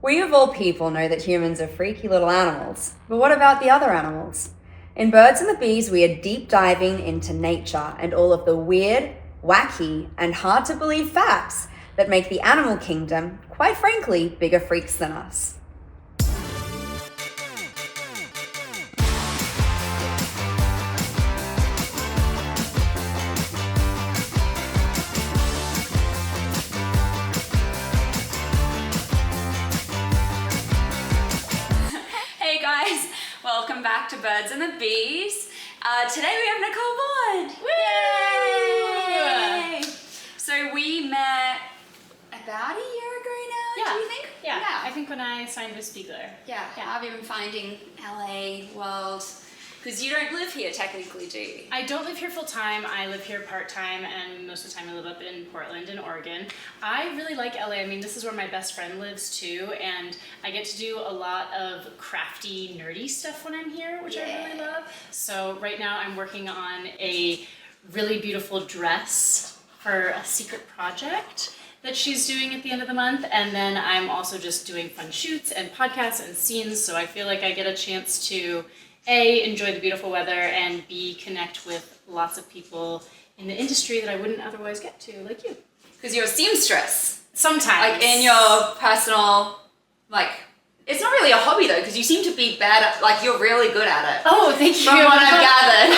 We of all people know that humans are freaky little animals, but what about the other animals? In Birds and the Bees, we are deep diving into nature and all of the weird, wacky, and hard to believe facts that make the animal kingdom, quite frankly, bigger freaks than us. Hey guys, welcome back to Birds and the Bees. Today we have Nicole Vaunt. Yay! So we met about a year ago now, do you think? Yeah, I think when I signed with Spiegler. Yeah, I've been finding LA world, because you don't live here technically, do you? I don't live here full time. I live here part time, and most of the time I live up in Portland in Oregon. I really like LA. I mean, this is where my best friend lives too, and I get to do a lot of crafty, nerdy stuff when I'm here, which I really love. So right now I'm working on a really beautiful dress for a secret project that she's doing at the end of the month, and then I'm also just doing fun shoots and podcasts and scenes, so I feel like I get a chance to A, enjoy the beautiful weather, and B, connect with lots of people in the industry that I wouldn't otherwise get to, like you. Because you're a seamstress. Sometimes. Like in your personal, it's not really a hobby though, because you seem to be bad at, you're really good at it. Oh, thank you. From what I've gathered.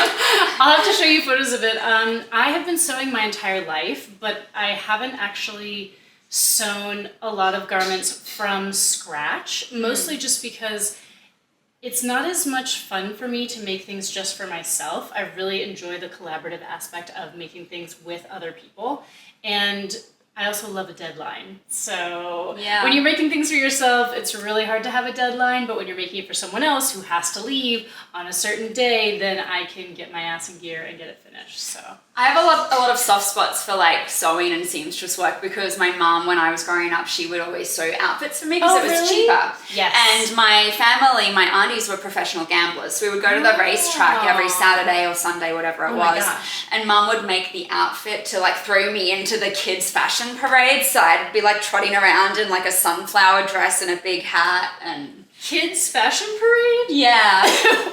I'll have to show you photos of it. I have been sewing my entire life, but I haven't actually sewn a lot of garments from scratch, mostly just because it's not as much fun for me to make things just for myself. I really enjoy the collaborative aspect of making things with other people. And I also love a deadline. So when you're making things for yourself, it's really hard to have a deadline, but when you're making it for someone else who has to leave on a certain day, then I can get my ass in gear and get it finished, so. I have a lot of soft spots for sewing and seamstress work, because my mom, when I was growing up, she would always sew outfits for me because it was cheaper. Yes. And my family, my aunties were professional gamblers. We would go to the racetrack every Saturday or Sunday, whatever it was. Gosh. And mom would make the outfit to throw me into the kids' fashion parade. So I'd be trotting around in a sunflower dress and a big hat and... Kids fashion parade? Yeah.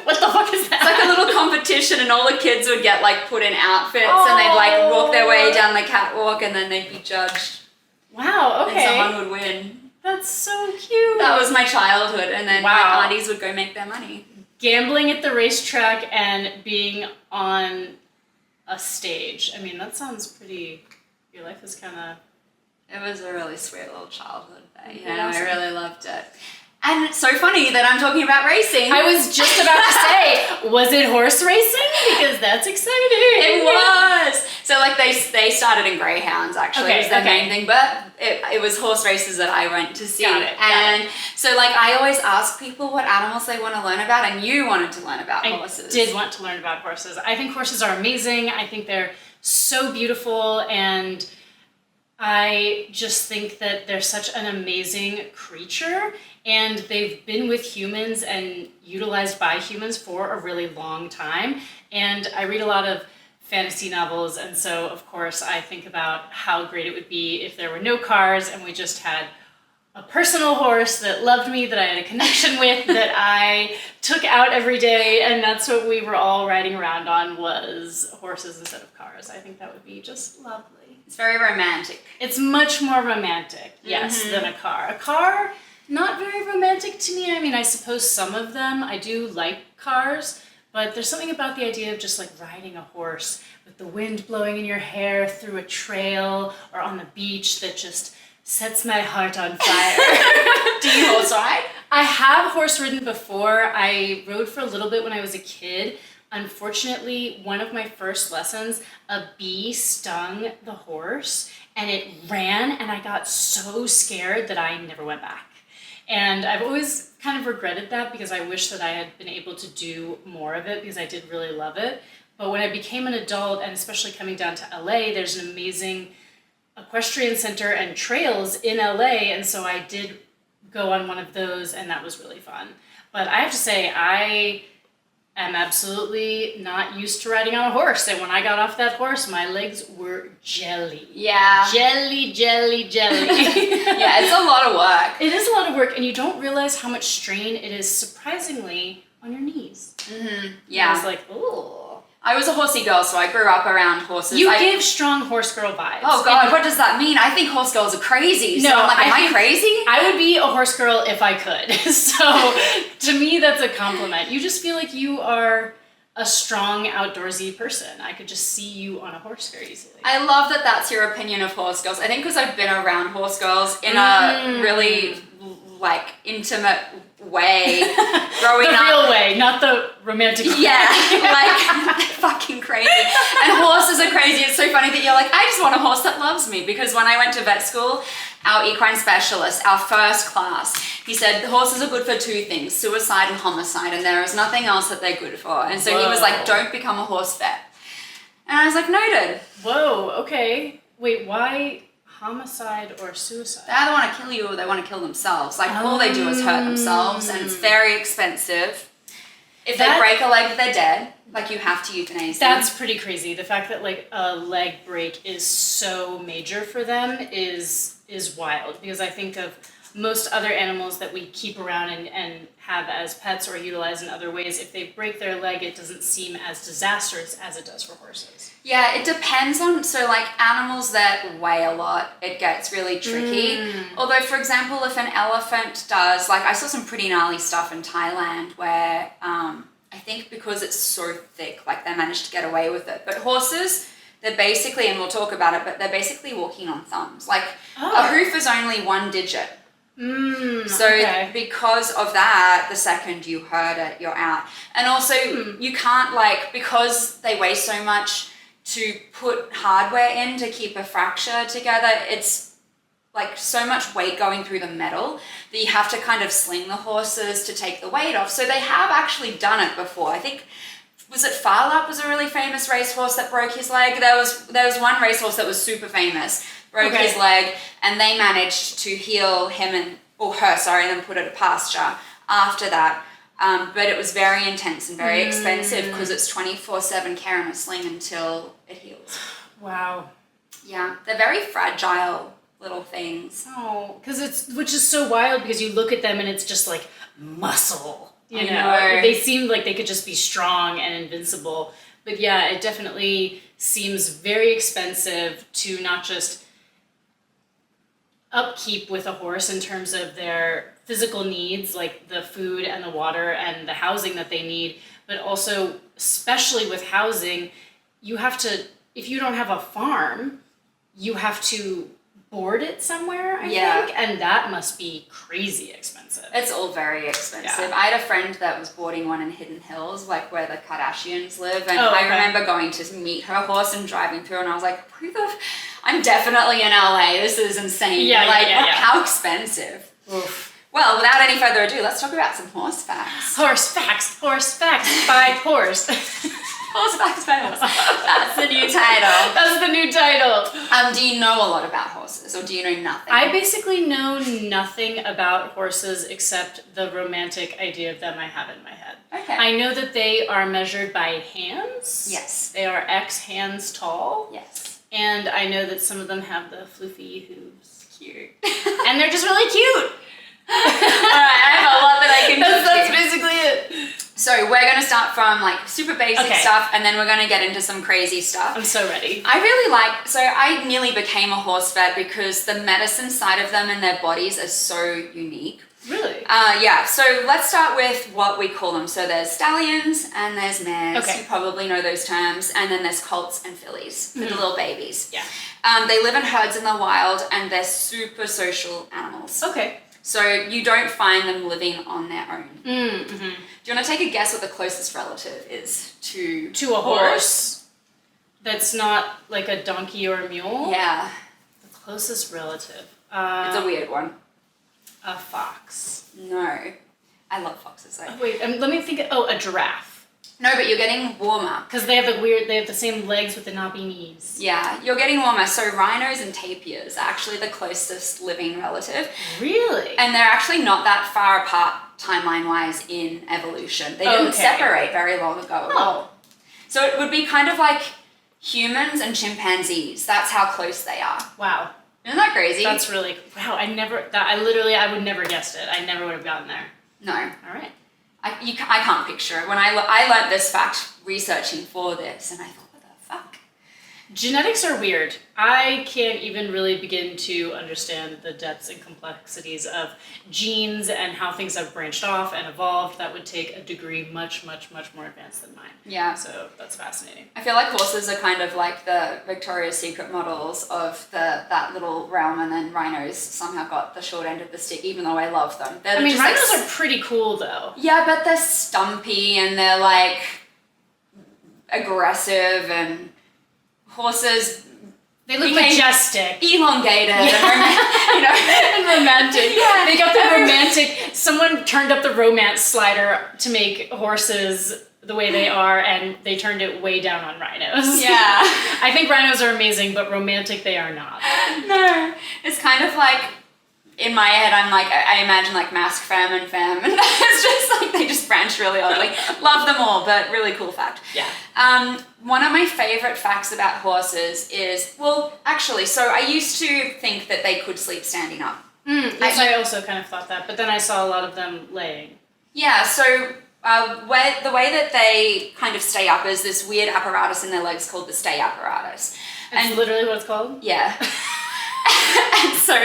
What the fuck is that? It's a little competition, and all the kids would get put in outfits, and they'd walk their way down the catwalk, and then they'd be judged. Wow, okay. And someone would win. That's so cute. That was my childhood, and then my aunties would go make their money. Gambling at the racetrack and being on a stage. I mean, that sounds pretty... Your life is kind of... It was a really sweet little childhood day. Awesome. I really loved it. And it's so funny that I'm talking about racing. I was just about to say, was it horse racing? Because that's exciting. It was. So they started in greyhounds, actually. Okay, was the main thing, but it was horse races that I went to see. Got it. So I always ask people what animals they want to learn about, and you wanted to learn about horses. I did want to learn about horses. I think horses are amazing. I think they're so beautiful, and I just think that they're such an amazing creature, and they've been with humans and utilized by humans for a really long time. And I read a lot of fantasy novels, and so of course I think about how great it would be if there were no cars and we just had a personal horse that loved me, that I had a connection with, that I took out every day, and that's what we were all riding around on, was horses instead of cars. I think that would be just lovely. It's very romantic. It's much more romantic, yes, than a car. A car, not very romantic to me. I mean, I suppose some of them, I do like cars, but there's something about the idea of just riding a horse with the wind blowing in your hair through a trail or on the beach that just sets my heart on fire. Do you horse ride? I have horse ridden before. I rode for a little bit when I was a kid. Unfortunately, one of my first lessons, a bee stung the horse and it ran, and I got so scared that I never went back. And I've always kind of regretted that, because I wish that I had been able to do more of it, because I did really love it. But when I became an adult, and especially coming down to LA, there's an amazing equestrian center and trails in LA, and so I did go on one of those, and that was really fun. But I have to say, I am absolutely not used to riding on a horse. And when I got off that horse, my legs were jelly. Yeah. Jelly, jelly, jelly. Yeah, it's a lot of work. It is a lot of work, and you don't realize how much strain it is, surprisingly, on your knees. Yeah. I was like, ooh. I was a horsey girl, so I grew up around horses. You give strong horse girl vibes. Oh God, what does that mean? I think horse girls are crazy. So I'm like, am I crazy? I would be a horse girl if I could. So to me, that's a compliment. You just feel like you are a strong outdoorsy person. I could just see you on a horse very easily. I love that that's your opinion of horse girls. I think because I've been around horse girls in a really like intimate way growing up. The real way, not the romantic way. Yeah, like fucking crazy. And horses are crazy. It's so funny that you're like, I just want a horse that loves me, because when I went to vet school, our equine specialist, our first class, he said the horses are good for two things, suicide and homicide, and there is nothing else that they're good for. And so he was like, don't become a horse vet. And I was like, noted. Whoa, okay. Wait, why homicide or suicide? They either want to kill you or they want to kill themselves. Like, all they do is hurt themselves, and it's very expensive. If they break a leg, they're dead. Like, you have to euthanize them. That's pretty crazy. The fact that, like, a leg break is so major for them is wild. Because I think of most other animals that we keep around and have as pets or utilize in other ways. If they break their leg, it doesn't seem as disastrous as it does for horses. Yeah, it depends on, so like animals that weigh a lot, it gets really tricky. Although, for example, if an elephant does, like I saw some pretty gnarly stuff in Thailand where I think because it's so thick, like they managed to get away with it. But horses, they're basically, and we'll talk about it, but they're basically walking on thumbs. Like a hoof is only one digit. So because of that, the second you hurt it, you're out. And also you can't, like, because they weigh so much, to put hardware in to keep a fracture together, it's like so much weight going through the metal that you have to kind of sling the horses to take the weight off. So they have actually done it before. I think, was it Farlap was a really famous racehorse that broke his leg? There was one racehorse that was super famous, broke his leg, and they managed to heal him or her, and then put it to pasture after that. But it was very intense and very expensive because it's 24/7 care in a sling until it heals. Wow. Yeah, they're very fragile little things. Oh, which is so wild because you look at them and it's just like muscle. You know, they seem like they could just be strong and invincible. But yeah, it definitely seems very expensive to not just upkeep with a horse in terms of their physical needs, like the food and the water and the housing that they need, but also, especially with housing, you have to, if you don't have a farm, you have to board it somewhere, I think, and that must be crazy expensive. It's all very expensive. I had a friend that was boarding one in Hidden Hills, like where the Kardashians live, and I remember going to meet her horse and driving through, and I was like, I'm definitely in LA, this is insane. How expensive. Oof. Well, without any further ado, let's talk about some horse facts. Horse facts by horse. Horse facts by horse. That's the new title. That's the new title. Do you know a lot about horses, or do you know nothing? I basically know nothing about horses except the romantic idea of them I have in my head. Okay. I know that they are measured by hands. Yes. They are X hands tall. Yes. And I know that some of them have the floofy hooves. Cute. And they're just really cute. Alright, I have a lot that I can do. That's basically it. So we're going to start from like super basic stuff, and then we're going to get into some crazy stuff. I'm so ready. I nearly became a horse vet because the medicine side of them and their bodies are so unique. Really? Yeah, so let's start with what we call them. So there's stallions and there's mares. Okay. You probably know those terms. And then there's colts and fillies, the little babies. Yeah. They live in herds in the wild, and they're super social animals. Okay. So you don't find them living on their own. Mm-hmm. Do you want to take a guess what the closest relative is to a horse? That's not like a donkey or a mule? Yeah. The closest relative. It's a weird one. A fox. No. I love foxes though. Oh, wait, let me think. A giraffe. No, but you're getting warmer. Because they have the same legs with the knobby knees. Yeah, you're getting warmer. So rhinos and tapirs are actually the closest living relative. Really? And they're actually not that far apart timeline-wise in evolution. They didn't separate very long ago at all. So it would be kind of like humans and chimpanzees. That's how close they are. Wow. Isn't that crazy? That's really, wow, I would never guessed it. I never would have gotten there. No. All right. I can't picture it. When I learned this fact researching for this, and I thought, what the fuck? Genetics are weird. I can't even really begin to understand the depths and complexities of genes and how things have branched off and evolved. That would take a degree much, much, much more advanced than mine. Yeah. So that's fascinating. I feel like horses are kind of like the Victoria's Secret models of that little realm, and then rhinos somehow got the short end of the stick, even though I love them. Rhinos are pretty cool though. Yeah, but they're stumpy and they're like aggressive, and horses, they look majestic, elongated, and romantic. Yeah, they got the romantic. Someone turned up the romance slider to make horses the way they are, and they turned it way down on rhinos. Yeah, I think rhinos are amazing, but romantic they are not. No, it's kind of like, in my head, I imagine like Mask Femme, and it's just like they just branch really oddly. Love them all, but really cool fact. Yeah. One of my favorite facts about horses is, so I used to think that they could sleep standing up. I also kind of thought that, but then I saw a lot of them laying. Yeah, so the way that they kind of stay up is this weird apparatus in their legs called the stay apparatus. That's literally what it's called? Yeah. And so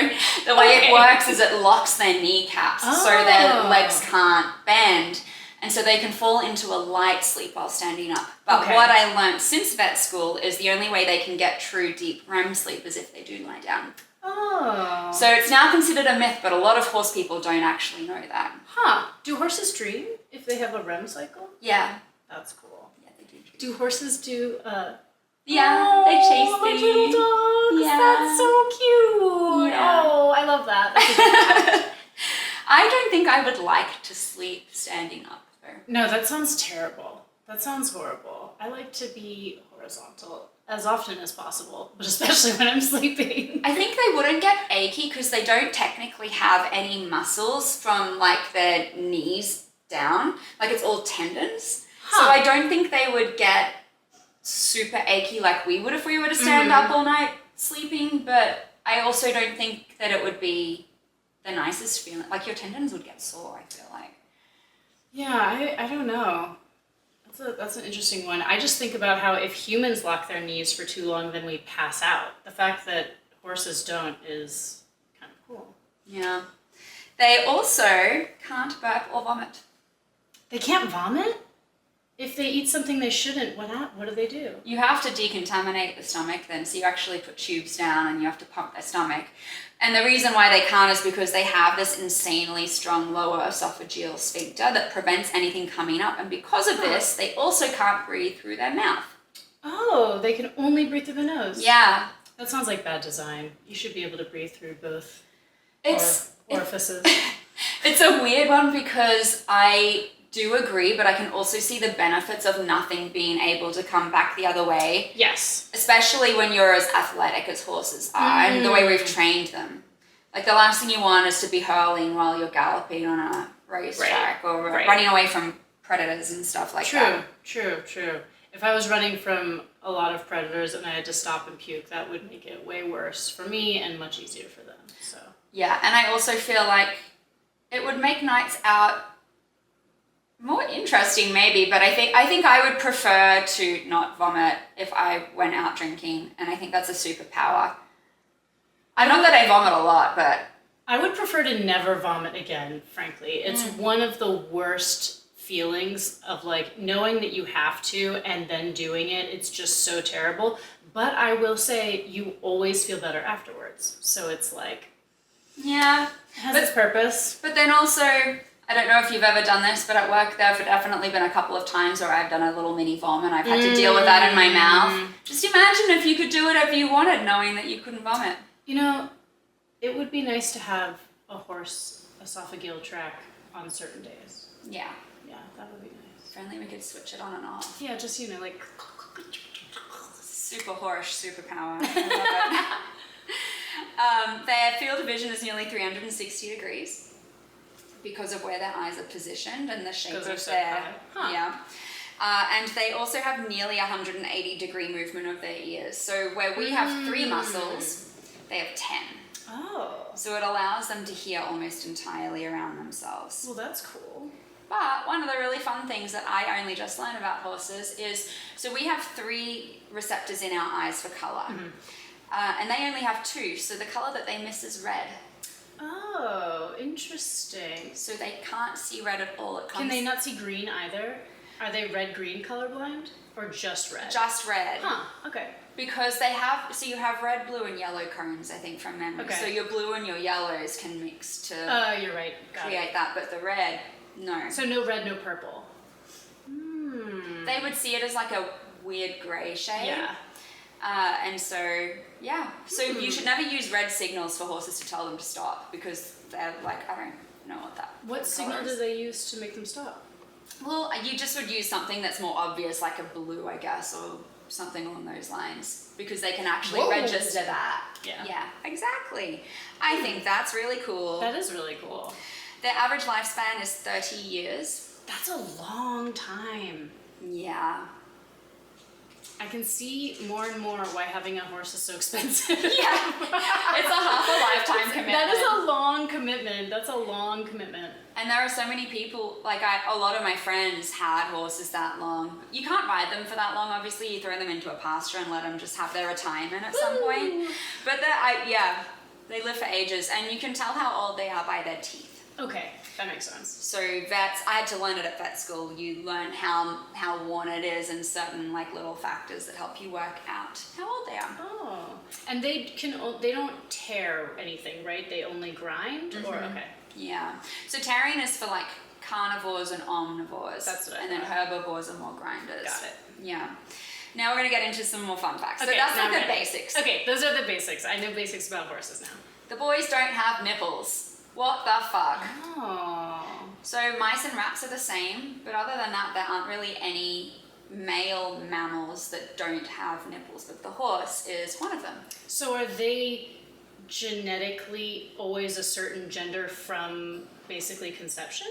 the way it works is it locks their kneecaps so their legs can't bend, and so they can fall into a light sleep while standing up. But what I learned since vet school is the only way they can get true deep REM sleep is if they do lie down. Oh. So it's now considered a myth, but a lot of horse people don't actually know that. Huh. Do horses dream if they have a REM cycle? Yeah. That's cool. Yeah, they do dream. Do horses do Yeah, they chase like things. little dogs. Yeah. That's so cute. Yeah. Oh, I love that. That's a good fact. I don't think I would like to sleep standing up, though. No, that sounds terrible. That sounds horrible. I like to be horizontal as often as possible, but especially when I'm sleeping. I think they wouldn't get achy because they don't technically have any muscles from like their knees down. Like it's all tendons. Huh. So I don't think they would get super achy like we would if we were to stand up all night sleeping, but I also don't think that it would be the nicest feeling. Like your tendons would get sore, I feel like. Yeah, I don't know. That's an interesting one. I just think about how if humans lock their knees for too long, then we pass out. The fact that horses don't is kind of cool. Yeah. They also can't burp or vomit. They can't vomit? If they eat something they shouldn't, what do they do? You have to decontaminate the stomach then, so you actually put tubes down and you have to pump their stomach. And the reason why they can't is because they have this insanely strong lower esophageal sphincter that prevents anything coming up. And because of this, they also can't breathe through their mouth. Oh, they can only breathe through the nose. Yeah. That sounds like bad design. You should be able to breathe through both orifices. It's a weird one because I do agree, but I can also see the benefits of nothing being able to come back the other way. Yes. Especially when you're as athletic as horses are and the way we've trained them. Like the last thing you want is to be hurling while you're galloping on a racetrack or running away from predators and stuff like that. True. If I was running from a lot of predators and I had to stop and puke, that would make it way worse for me and much easier for them. So. Yeah, and I also feel like it would make nights out more interesting maybe, but I think I would prefer to not vomit if I went out drinking, and I think that's a superpower. I'm not that I vomit a lot, but I would prefer to never vomit again, frankly. It's one of the worst feelings of like knowing that you have to and then doing it. It's just so terrible. But I will say you always feel better afterwards. So it's like, yeah, it has its purpose. But then also, I don't know if you've ever done this, but at work there have definitely been a couple of times where I've done a little mini vom and I've had to deal with that in my mouth. Just imagine if you could do whatever you wanted knowing that you couldn't vomit. You know, it would be nice to have a horse esophageal tract on certain days. Yeah. Yeah, that would be nice. If only we could switch it on and off. Yeah, just, like... Super horse, superpower. I love it. Their field of vision is nearly 360 degrees. because of where their eyes are positioned and the shape Because they're of so their high. Huh. yeah. And they also have nearly 180-degree movement of their ears. So where we have 3 muscles, they have 10. Oh. So it allows them to hear almost entirely around themselves. Well, that's cool. But one of the really fun things that I only just learned about horses is, so we have 3 receptors in our eyes for color. And they only have 2. So the color that they miss is red. Oh, interesting. So they can't see red at all. It comes Can they not see green either? Are they red-green colorblind or just red? just red. Huh, okay. Because they have, so you have red, blue, and yellow cones, I think, from memory. Okay. So your blue and your yellows can mix to You're right. Got create it. that, but the red, no. So no red, no purple. They would see it as like a weird grey shade. Yeah. And so, yeah. So you should never use red signals for horses to tell them to stop because they're like, I don't know what that What signal color do is. they use to make them stop? Well, you just would use something that's more obvious, like a blue, I guess, or something along those lines, because they can actually Whoa. register that. Yeah. Yeah, exactly. I think that's really cool. That is really cool. Their average lifespan is 30 years. That's a long time. Yeah. I can see more and more why having a horse is so expensive. Yeah. It's a half a lifetime commitment. That is a long commitment. That's a long commitment. And there are so many people, like a lot of my friends had horses that long. You can't ride them for that long, obviously. You throw them into a pasture and let them just have their retirement at some point. But they live for ages, and you can tell how old they are by their teeth. Okay, that makes sense. So vets, I had to learn it at vet school. You learn how worn it is and certain like little factors that help you work out how old they are. Oh, and they don't tear anything, right? They only grind, or okay. Yeah. So tearing is for like carnivores and omnivores. That's what I And then thought. herbivores are more grinders. Got it. Yeah. Now we're gonna get into some more fun facts. So Okay, that's now like the ready. basics. Okay, those are the basics. I know basics about horses now. The boys don't have nipples. What the fuck? Oh. So mice and rats are the same, but other than that, there aren't really any male mammals that don't have nipples, but the horse is one of them. So are they genetically always a certain gender from basically conception?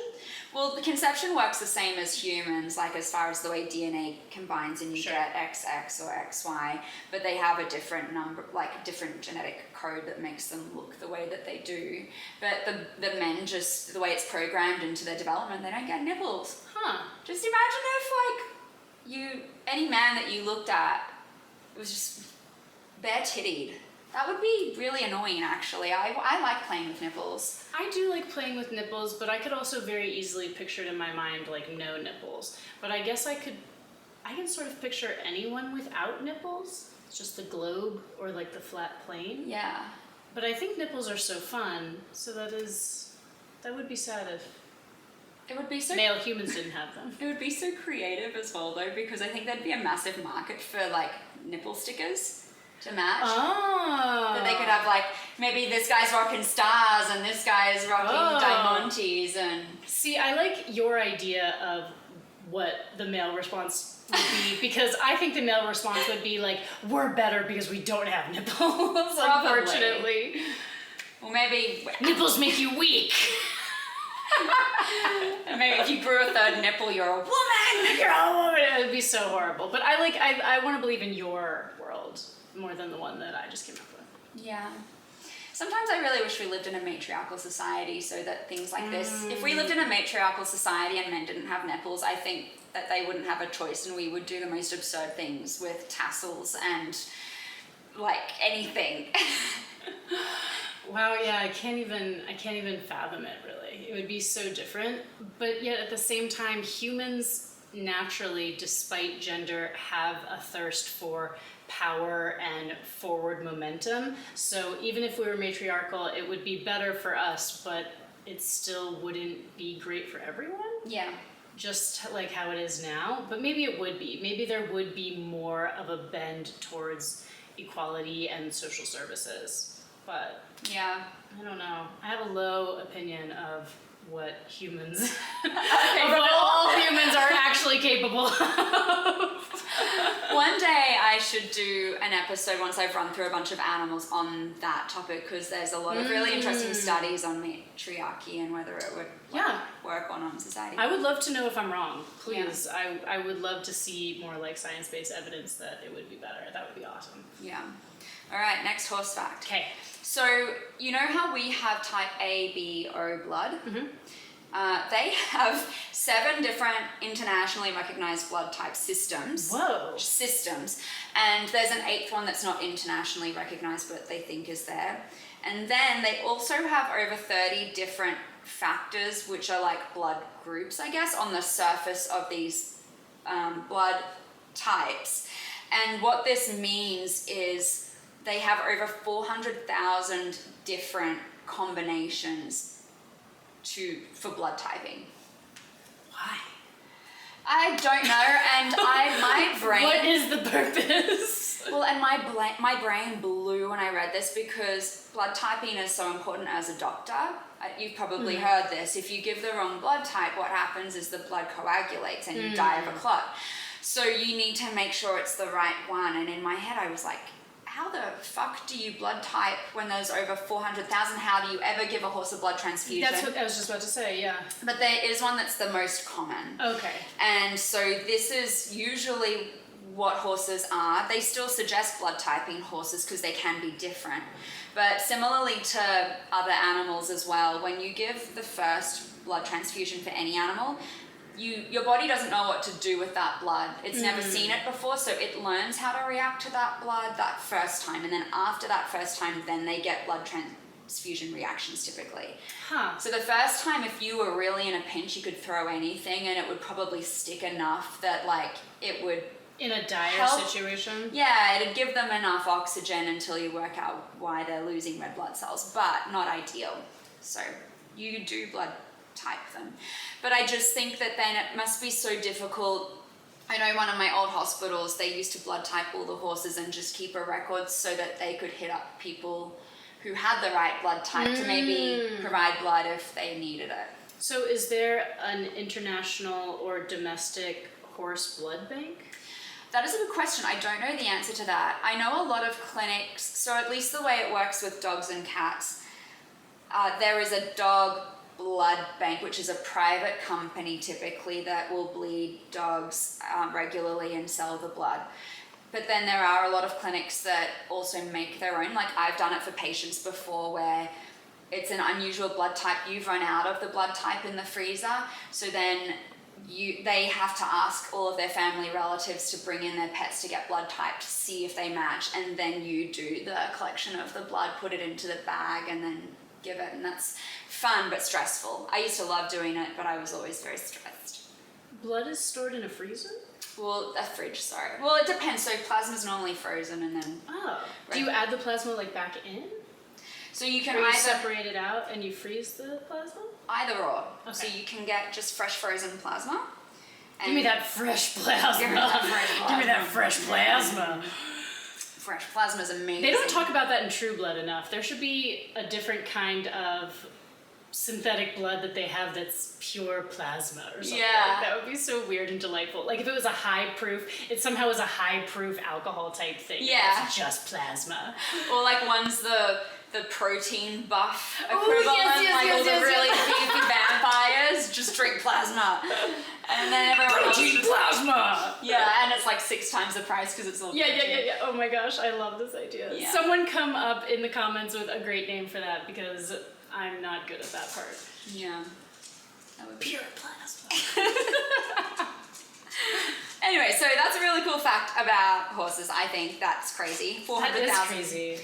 Well, the conception works the same as humans, like as far as the way DNA combines and you Sure. get XX or XY, but they have a different number, like a different genetic code that makes them look the way that they do. But the men, just the way it's programmed into their development, they don't get nipples. Huh. Just imagine if any man that you looked at was just bare tittied. That would be really annoying, actually. I like playing with nipples. I do like playing with nipples, but I could also very easily picture it in my mind like no nipples. But I guess I can sort of picture anyone without nipples. It's just the globe or like the flat plane. Yeah. But I think nipples are so fun, so that would be sad if It would be so male humans didn't have them. It would be so creative as well, though, because I think there'd be a massive market for like nipple stickers to match. Oh. That they could have like, maybe this guy's rocking stars and this guy's rocking diamantes and... See, I like your idea of what the male response would be, because I think the male response would be like, we're better because we don't have nipples, unfortunately. Well, maybe... Nipples make you weak. Maybe if you grew a third nipple, you're a woman! You're a woman. It would be so horrible. But I want to believe in your world more than the one that I just came up with. Yeah. Sometimes I really wish we lived in a matriarchal society so that things like this... If we lived in a matriarchal society and men didn't have nipples, I think that they wouldn't have a choice and we would do the most absurd things with tassels and like anything. Wow, yeah, I can't even fathom it really. It would be so different. But yet at the same time, humans naturally, despite gender, have a thirst for power and forward momentum. So even if we were matriarchal, it would be better for us, but it still wouldn't be great for everyone. Yeah. Just like how it is now. But maybe it would be. Maybe there would be more of a bend towards equality and social services. But Yeah. I don't know. I have a low opinion of what humans, of Okay, what all humans are actually capable of. One day I should do an episode once I've run through a bunch of animals on that topic, because there's a lot of really interesting studies on matriarchy and whether it would Yeah, Quantum Society. I would love to know if I'm wrong. Please, I would love to see more like science-based evidence that it would be better. That would be awesome. Yeah. All right, next horse fact. Okay. So, you know how we have type A, B, O blood? Mm-hmm. They have 7 different internationally recognized blood type systems. Whoa. Systems. And there's an 8th one that's not internationally recognized, but they think is there. And then they also have over 30 different factors, which are like blood groups, I guess, on the surface of these blood types. And what this means is they have over 400,000 different combinations for blood typing. Why? I don't know, and my brain. What is the purpose? Well, and my brain blew when I read this because blood typing is so important as a doctor. You've probably heard this. If you give the wrong blood type, what happens is the blood coagulates and you die of a clot. So you need to make sure it's the right one. And in my head, I was like, how the fuck do you blood type when there's over 400,000? How do you ever give a horse a blood transfusion? That's what I was just about to say, yeah. But there is one that's the most common. Okay. And so this is usually what horses are. They still suggest blood typing horses because they can be different. But similarly to other animals as well, when you give the first blood transfusion for any animal, your body doesn't know what to do with that blood. It's never seen it before, so it learns how to react to that blood that first time. And then after that first time, then they get blood transfusion reactions typically. Huh. So the first time, if you were really in a pinch, you could throw anything and it would probably stick enough that like it would... In a dire help. Situation? Yeah, it'd give them enough oxygen until you work out why they're losing red blood cells, but not ideal. So you do blood type them. But I just think that then it must be so difficult. I know one of my old hospitals, they used to blood type all the horses and just keep a record so that they could hit up people who had the right blood type to maybe provide blood if they needed it. So is there an international or domestic horse blood bank? That is a good question. I don't know the answer to that. I know a lot of clinics, so at least the way it works with dogs and cats, there is a dog blood bank, which is a private company typically that will bleed dogs regularly and sell the blood. But then there are a lot of clinics that also make their own. Like I've done it for patients before where it's an unusual blood type. You've run out of the blood type in the freezer. So then they have to ask all of their family relatives to bring in their pets to get blood typed, see if they match. And then you do the collection of the blood, put it into the bag and then give it. And that's fun but stressful. I used to love doing it, but I was always very stressed. Blood is stored in a freezer? Well, a fridge, sorry. Well, it depends. So plasma's normally frozen and then... Oh. Do you add the plasma like back in? So you can Or you either... separate it out and you freeze the plasma? Either or. Okay. So you can get just fresh frozen plasma. Give me that fresh plasma. Give me that fresh plasma. Give me that fresh plasma. Fresh plasma is amazing. They don't talk about that in True Blood enough. There should be a different kind of synthetic blood that they have that's pure plasma or something. Yeah. That would be so weird and delightful. Like if it was a high proof, it somehow is a high proof alcohol type thing. Yeah. It's just plasma. Or like one's the protein buff Oh, equivalent, yes, like all yes, the really beefy vampires just drink plasma. And then everyone Protein else plasma! yeah, and it's like 6 times the price because it's all Yeah. Oh my gosh, I love this idea. Yeah. Someone come up in the comments with a great name for that because I'm not good at that part. Yeah. That would be Pure plasma. Anyway, so that's a really cool fact about horses. I think that's crazy. That 400,000. is crazy.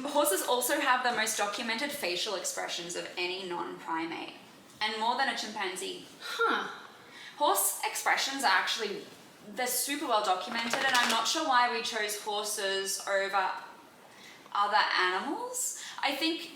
Horses also have the most documented facial expressions of any non-primate, and more than a chimpanzee. Huh. Horse expressions are actually, they're super well documented, and I'm not sure why we chose horses over other animals. I think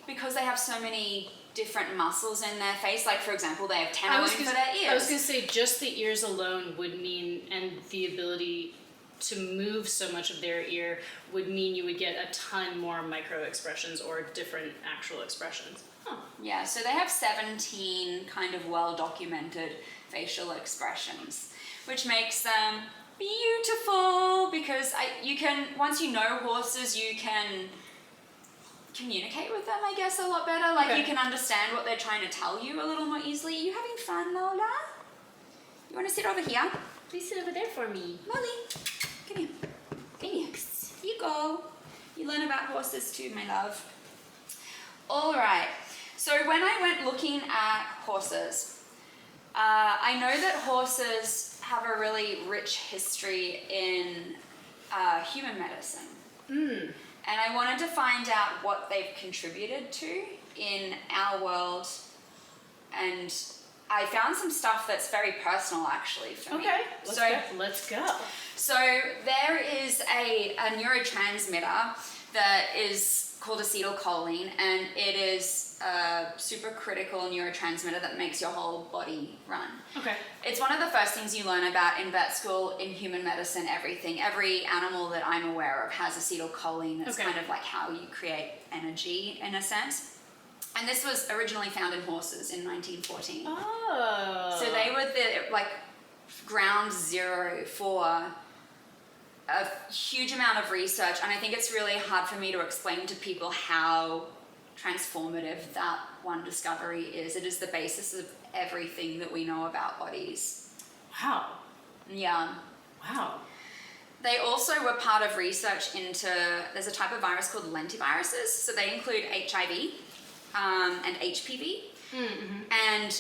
because they have so many different muscles in their face, like for example, they have tenderloin for their ears. I was going to say just the ears alone would mean, and the ability to move so much of their ear would mean you would get a ton more micro expressions or different actual expressions. Huh. Yeah, so they have 17 kind of well-documented facial expressions, which makes them beautiful because you can, once you know horses, you can communicate with them, I guess, a lot better. Like, you can understand what they're trying to tell you a little more easily. Are you having fun, Lola? You want to sit over here? Please sit over there for me. Molly, come here. Come here. You go. You learn about horses too, my love. All right. So when I went looking at horses, I know that horses have a really rich history in human medicine. And I wanted to find out what they've contributed to in our world. And I found some stuff that's very personal, actually, for me. Okay, let's go. So there is a neurotransmitter that is called acetylcholine, and it is a supercritical neurotransmitter that makes your whole body run. Okay. It's one of the first things you learn about in vet school, in human medicine, everything. Every animal that I'm aware of has acetylcholine. It's kind of like how you create energy, in a sense. And this was originally found in horses in 1914. Oh. So they were the ground zero for a huge amount of research, and I think it's really hard for me to explain to people how transformative that one discovery is. It is the basis of everything that we know about bodies. Wow. Yeah. Wow. They also were part of research into, there's a type of virus called lentiviruses, so they include HIV and HPV. And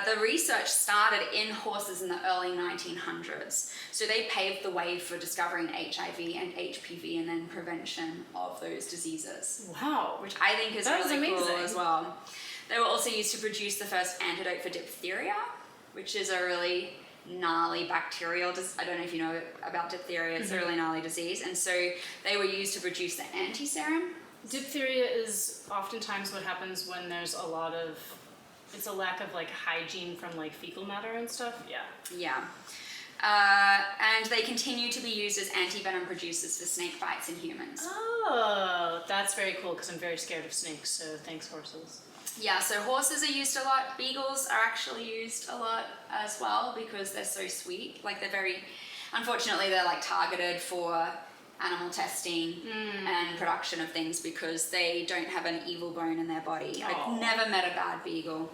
the research started in horses in the early 1900s. So they paved the way for discovering HIV and HPV and then prevention of those diseases. Wow. Which I think is really cool as well. They were also used to produce the first antidote for diphtheria, which is a really gnarly bacterial I don't know if you know about diphtheria. It's a really gnarly disease. And so they were used to produce the anti-serum. Diphtheria is oftentimes what happens when there's a lot of, it's a lack of like hygiene from like fecal matter and stuff. Yeah. And they continue to be used as anti-venom producers for snake bites in humans. Oh, that's very cool because I'm very scared of snakes, so thanks, horses. Yeah, so horses are used a lot. Beagles are actually used a lot as well because they're so sweet. Like unfortunately they're like targeted for animal testing and production of things because they don't have an evil bone in their body. I've never met a bad beagle.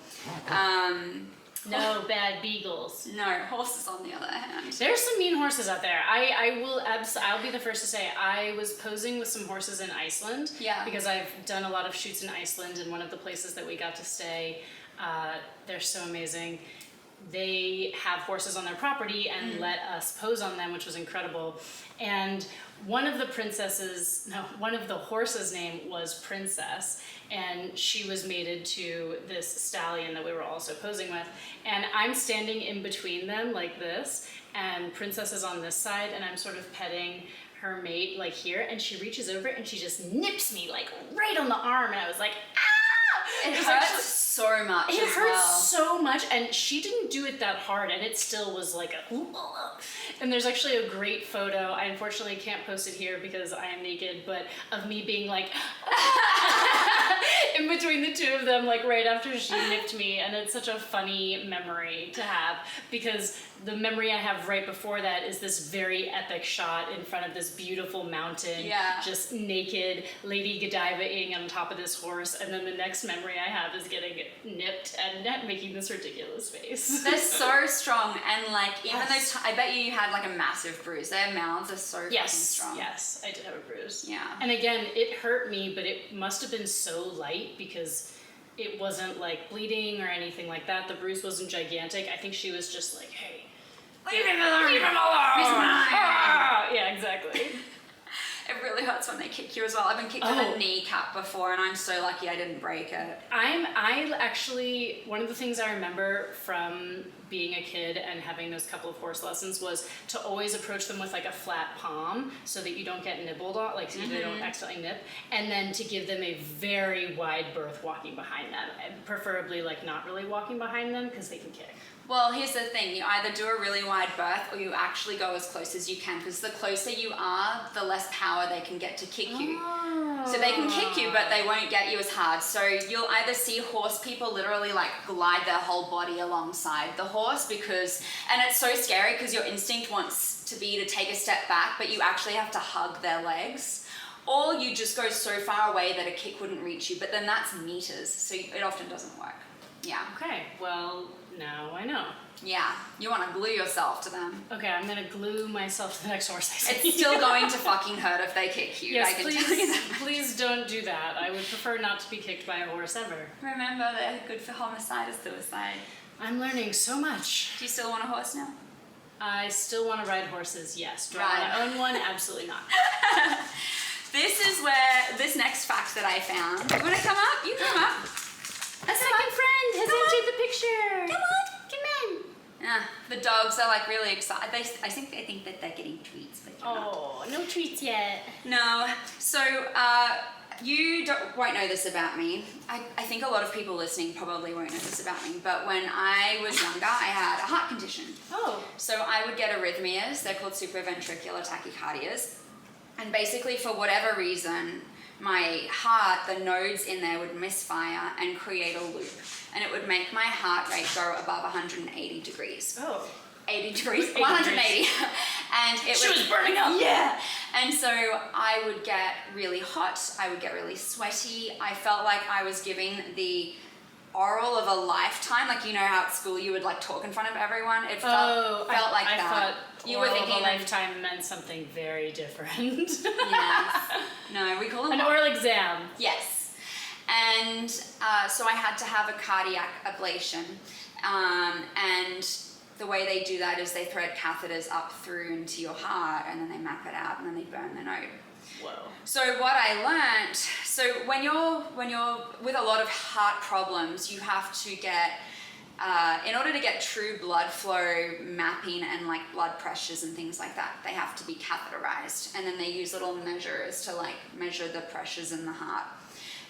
No bad beagles. No, horses on the other hand. There's some mean horses out there. I'll be the first to say I was posing with some horses in Iceland. Yeah. Because I've done a lot of shoots in Iceland, and one of the places that we got to stay, they're so amazing. They have horses on their property and let us pose on them, which was incredible. And one of the horses' name was Princess, and she was mated to this stallion that we were also posing with. And I'm standing in between them like this, and Princess is on this side, and I'm sort of petting her mate like here, and she reaches over and she just nips me like right on the arm, and I was like, ah! It hurts so much. It hurts so much, and she didn't do it that hard, and it still was like a. And there's actually a great photo. I unfortunately can't post it here because I am naked, but of me being like in between the two of them, like right after she nipped me, and it's such a funny memory to have because the memory I have right before that is this very epic shot in front of this beautiful mountain, just naked Lady Godiva-ing on top of this horse, and then the next memory I have is getting nipped and making this ridiculous face. They're so strong, and like even though I bet you had like a massive bruise. Their mouths are so fucking strong. Yes, I did have a bruise. Yeah. And again, it hurt me, but it must have been so light because it wasn't like bleeding or anything like that. The bruise wasn't gigantic. I think she was just like, hey, leave him alone. Leave him alone. He's mine. Ah! Yeah, exactly. It really hurts when they kick you as well. I've been kicked in the kneecap before, and I'm so lucky I didn't break it. I actually, one of the things I remember from being a kid and having those couple of horse lessons was to always approach them with like a flat palm so that you don't get nibbled on, like so they don't accidentally nip, and then to give them a very wide berth walking behind them, and preferably like not really walking behind them because they can kick. Well, here's the thing. You either do a really wide berth or you actually go as close as you can because the closer you are, the less power they can get to kick you. So they can kick you, but they won't get you as hard. So you'll either see horse people literally like glide their whole body alongside the horse and it's so scary because your instinct wants to be to take a step back, but you actually have to hug their legs. or you just go so far away that a kick wouldn't reach you, but then that's meters, so it often doesn't work. Yeah. Okay, well, now I know. Yeah, you want to glue yourself to them. Okay, I'm gonna glue myself to the next horse I see. It's still going to fucking hurt if they kick you. Yes, I can tell you that. please don't do that. I would prefer not to be kicked by a horse ever. Remember, they're good for homicide or suicide. I'm learning so much. Do you still want a horse now? I still want to ride horses, yes. Do Right. I want to own one? Absolutely not. This is where this next fact that I found. You want to come up? You come up. A second friend has entered the picture. Come on. Yeah, the dogs are like really excited. I think they think that they're getting treats. But Oh, no treats yet. no. So you won't know this about me. I think a lot of people listening probably won't know this about me. But when I was younger, I had a heart condition. Oh. So I would get arrhythmias. They're called supraventricular tachycardias. And basically, for whatever reason, my heart, the nodes in there would misfire and create a loop. And it would make my heart rate go above 180 degrees. Oh. 80 degrees, 180. And She was burning up. Yeah. And so I would get really hot. I would get really sweaty. I felt like I was giving the oral of a lifetime. Like, you know how at school you would like talk in front of everyone? It felt like I that. Thought You were oral of thinking a lifetime meant something very different. Yes. No, we call them An oral exam. Yes. And so I had to have a cardiac ablation. And the way they do that is they thread catheters up through into your heart, and then they map it out, and then they burn the node. Whoa. So what I learned, so when you're with a lot of heart problems, you have to get, in order to get true blood flow mapping and like blood pressures and things like that, they have to be catheterized. And then they use little measures to like measure the pressures in the heart.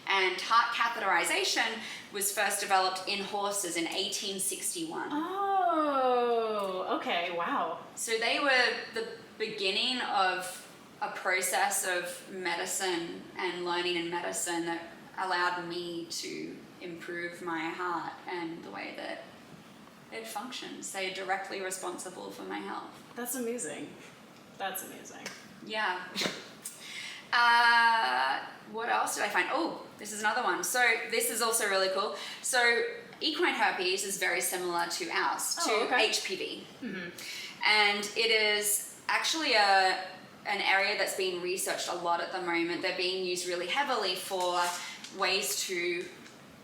And heart catheterization was first developed in horses in 1861. Oh, okay, wow. So they were the beginning of a process of medicine and learning in medicine that allowed me to improve my heart and the way that it functions. They are directly responsible for my health. That's amazing. That's amazing. Yeah. What else did I find? Oh, this is another one. So this is also really cool. So equine herpes is very similar to ours, to HPV. Mm-hmm. And it is actually an area that's being researched a lot at the moment. They're being used really heavily for ways to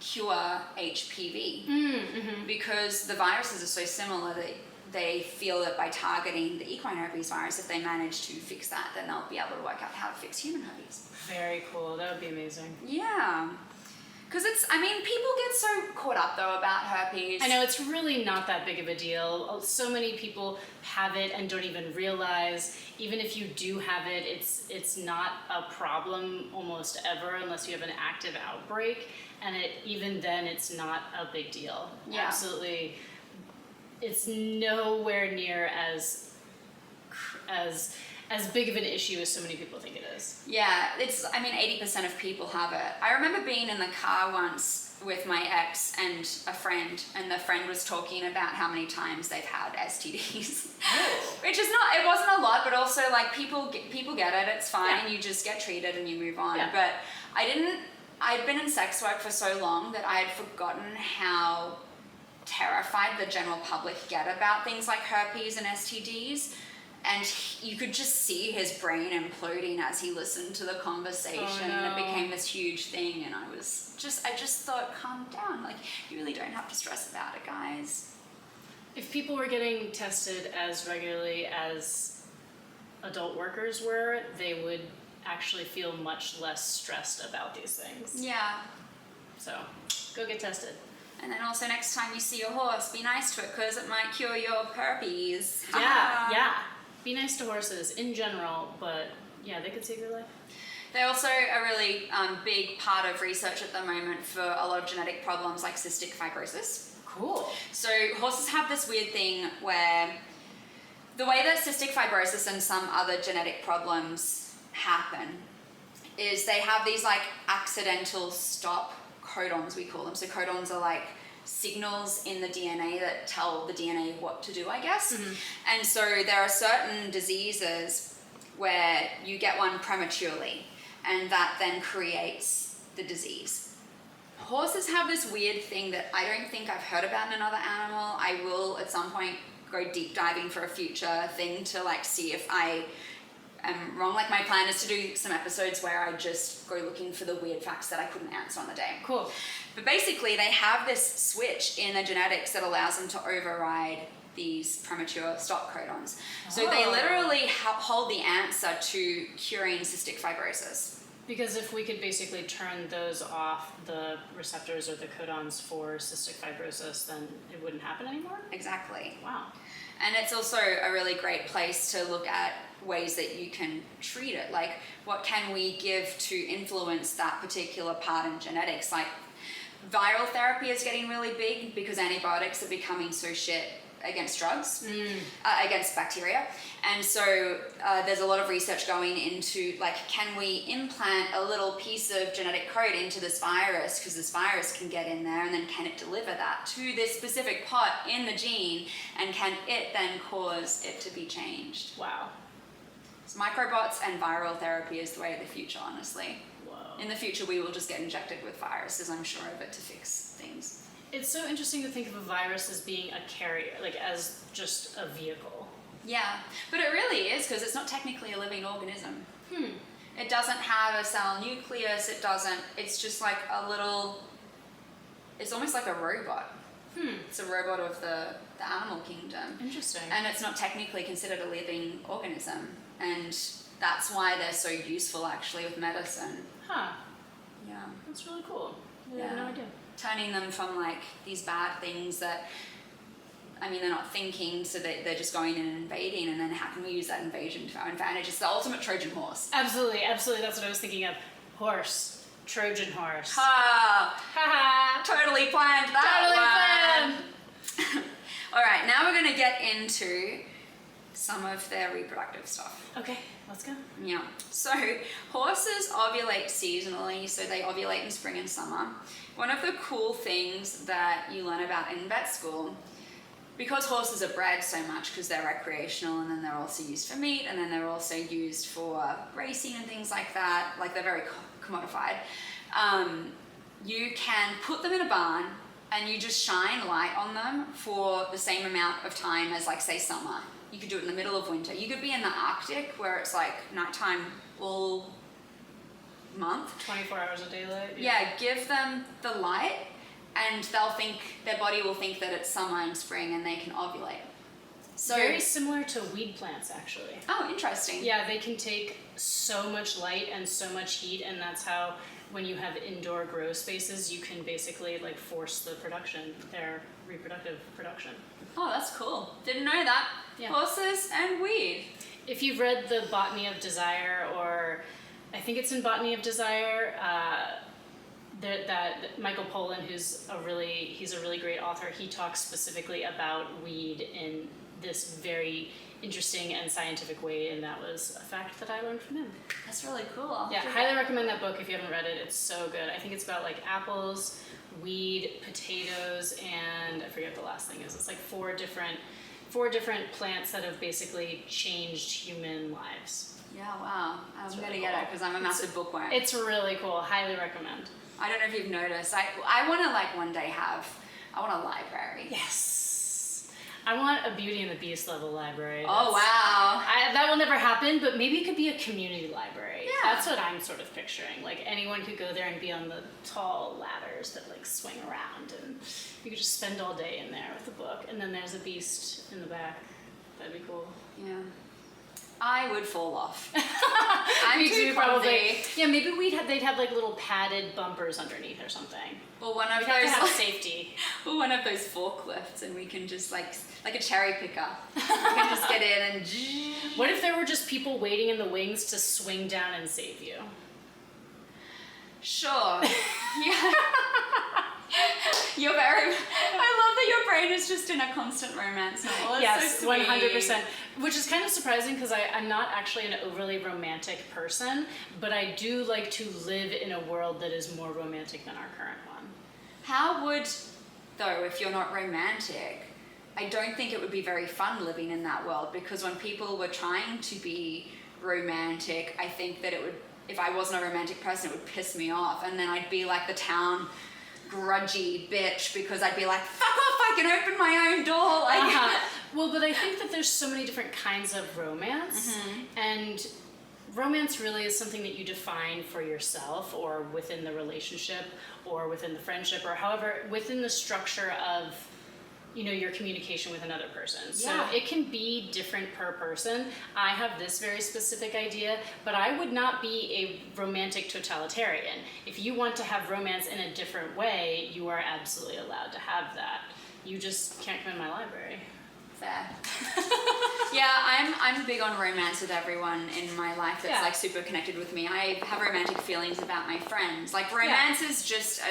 cure HPV because the viruses are so similar that they feel that by targeting the equine herpes virus, if they manage to fix that, then they'll be able to work out how to fix human herpes. Very cool. That would be amazing. Yeah. Because people get so caught up though about herpes. I know, it's really not that big of a deal. So many people have it and don't even realize. Even if you do have it, it's not a problem almost ever unless you have an active outbreak. And even then, it's not a big deal. Yeah. Absolutely. It's nowhere near as big of an issue as so many people think it is. Yeah, 80% of people have it. I remember being in the car once with my ex and a friend, and the friend was talking about how many times they've had STDs. Oh. Which is it wasn't a lot, but also like people get it, it's fine, Yeah. you just get treated and you move on. Yeah. But I'd been in sex work for so long that I had forgotten how terrified the general public get about things like herpes and STDs. And you could just see his brain imploding as he listened to the conversation. Oh, no. And it became this huge thing. And I just thought, calm down. Like, you really don't have to stress about it, guys. If people were getting tested as regularly as adult workers were, they would actually feel much less stressed about these things. Yeah. So, go get tested. And then also next time you see a horse, be nice to it because it might cure your herpes. Yeah. Be nice to horses in general, but yeah, they could save your life. They're also a really big part of research at the moment for a lot of genetic problems like cystic fibrosis. Cool. So horses have this weird thing where the way that cystic fibrosis and some other genetic problems happen is they have these like accidental stop codons, we call them. So codons are like signals in the DNA that tell the DNA what to do, I guess. Mm-hmm. And so there are certain diseases where you get one prematurely. and that then creates the disease. Horses have this weird thing that I don't think I've heard about in another animal. I will at some point go deep diving for a future thing to like see if I am wrong. Like my plan is to do some episodes where I just go looking for the weird facts that I couldn't answer on the day. Cool. But basically they have this switch in their genetics that allows them to override these premature stop codons. So they literally hold the answer to curing cystic fibrosis. Because if we could basically turn those off, the receptors or the codons for cystic fibrosis, then it wouldn't happen anymore? Exactly. Wow. And it's also a really great place to look at ways that you can treat it. Like, what can we give to influence that particular part in genetics? Like, viral therapy is getting really big because antibiotics are becoming so shit against drugs, against bacteria. And so there's a lot of research going into, like, can we implant a little piece of genetic code into this virus, because this virus can get in there, and then can it deliver that to this specific part in the gene, and can it then cause it to be changed? Wow. So microbots and viral therapy is the way of the future, honestly. Whoa. In the future, we will just get injected with viruses, I'm sure of it, to fix things. It's so interesting to think of a virus as being a carrier, like as just a vehicle. Yeah, but it really is, because it's not technically a living organism. It doesn't have a cell nucleus, it's just like a little, it's almost like a robot. It's a robot of the animal kingdom. Interesting. And it's not technically considered a living organism. And that's why they're so useful, actually, with medicine. Huh. Yeah. That's really cool. I Yeah. had no idea. Turning them from like these bad things that, I mean, they're not thinking, so they're just going in and invading, and then how can we use that invasion to our advantage? It's the ultimate Trojan horse. Absolutely, absolutely. That's what I was thinking of. Horse. Trojan horse. Ha! Ha Totally planned that Totally one. All right, now we're going to get into some of their reproductive stuff. Okay, let's go. Yeah. So horses ovulate seasonally, so they ovulate in spring and summer. One of the cool things that you learn about in vet school, because horses are bred so much because they're recreational, and then they're also used for meat, and then they're also used for racing and things like that, like they're very commodified, you can put them in a barn and you just shine light on them for the same amount of time as, like, say, summer. You could do it in the middle of winter. You could be in the Arctic where it's like nighttime all month. 24 hours of daylight. Yeah, give them the light and they'll think, their body will think that it's summer and spring, and they can ovulate. So very similar to weed plants, actually. Oh, interesting. Yeah, they can take so much light and so much heat, and that's how, when you have indoor grow spaces, you can basically like force the production, their reproductive production. Oh, that's cool. Didn't know that. Yeah. Horses and weed. If you've read the Botany of Desire, or I think it's in Botany of Desire, that Michael Pollan, he's a really great author, he talks specifically about weed in this very interesting and scientific way, and that was a fact that I learned from him. That's really cool. Yeah, highly recommend that book if you haven't read it. It's so good. I think it's about like apples, weed, potatoes, and I forget what the last thing is. It's like four different plants that have basically changed human lives. Yeah, wow. I'm It's going to really get cool. it because I'm a massive bookworm. It's really cool. Highly recommend. I don't know if you've noticed. I want to, like, one day I want a library. Yes. I want a Beauty and the Beast level library. Oh, wow. That will never happen, but maybe it could be a community library. Yeah. That's what I'm sort of picturing. Like, anyone could go there and be on the tall ladders that like swing around, and you could just spend all day in there with a book. And then there's a beast in the back. That'd be cool. Yeah. I would fall off. I'm Me too too, probably. clumsy. Yeah, maybe they'd have like little padded bumpers underneath or something. Well, one of We'd have to those, have safety. well, one of those forklifts, and we can just like a cherry picker. We can just get in and. What if there were just people waiting in the wings to swing down and save you? Sure. Yeah. You're very. I love that your brain is just in a constant romance novel. It's Yes, so sweet. 100%. Which is kind of surprising because I'm not actually an overly romantic person, but I do like to live in a world that is more romantic than our current one. How would, though, if you're not romantic, I don't think it would be very fun living in that world, because when people were trying to be romantic, I think that it would if I wasn't a romantic person, it would piss me off. And then I'd be like the town grudgy bitch because I'd be like, fuck off, I can open my own door. Like, Well, but I think that there's so many different kinds of romance, and romance really is something that you define for yourself or within the relationship or within the friendship or however, within the structure of, you know, your communication with another person. So Yeah. it can be different per person. I have this very specific idea, but I would not be a romantic totalitarian. If you want to have romance in a different way, you are absolutely allowed to have that. You just can't come in my library. fair. Yeah, I'm big on romance with everyone in my life that's like super connected with me. I have romantic feelings about my friends. Like romance is just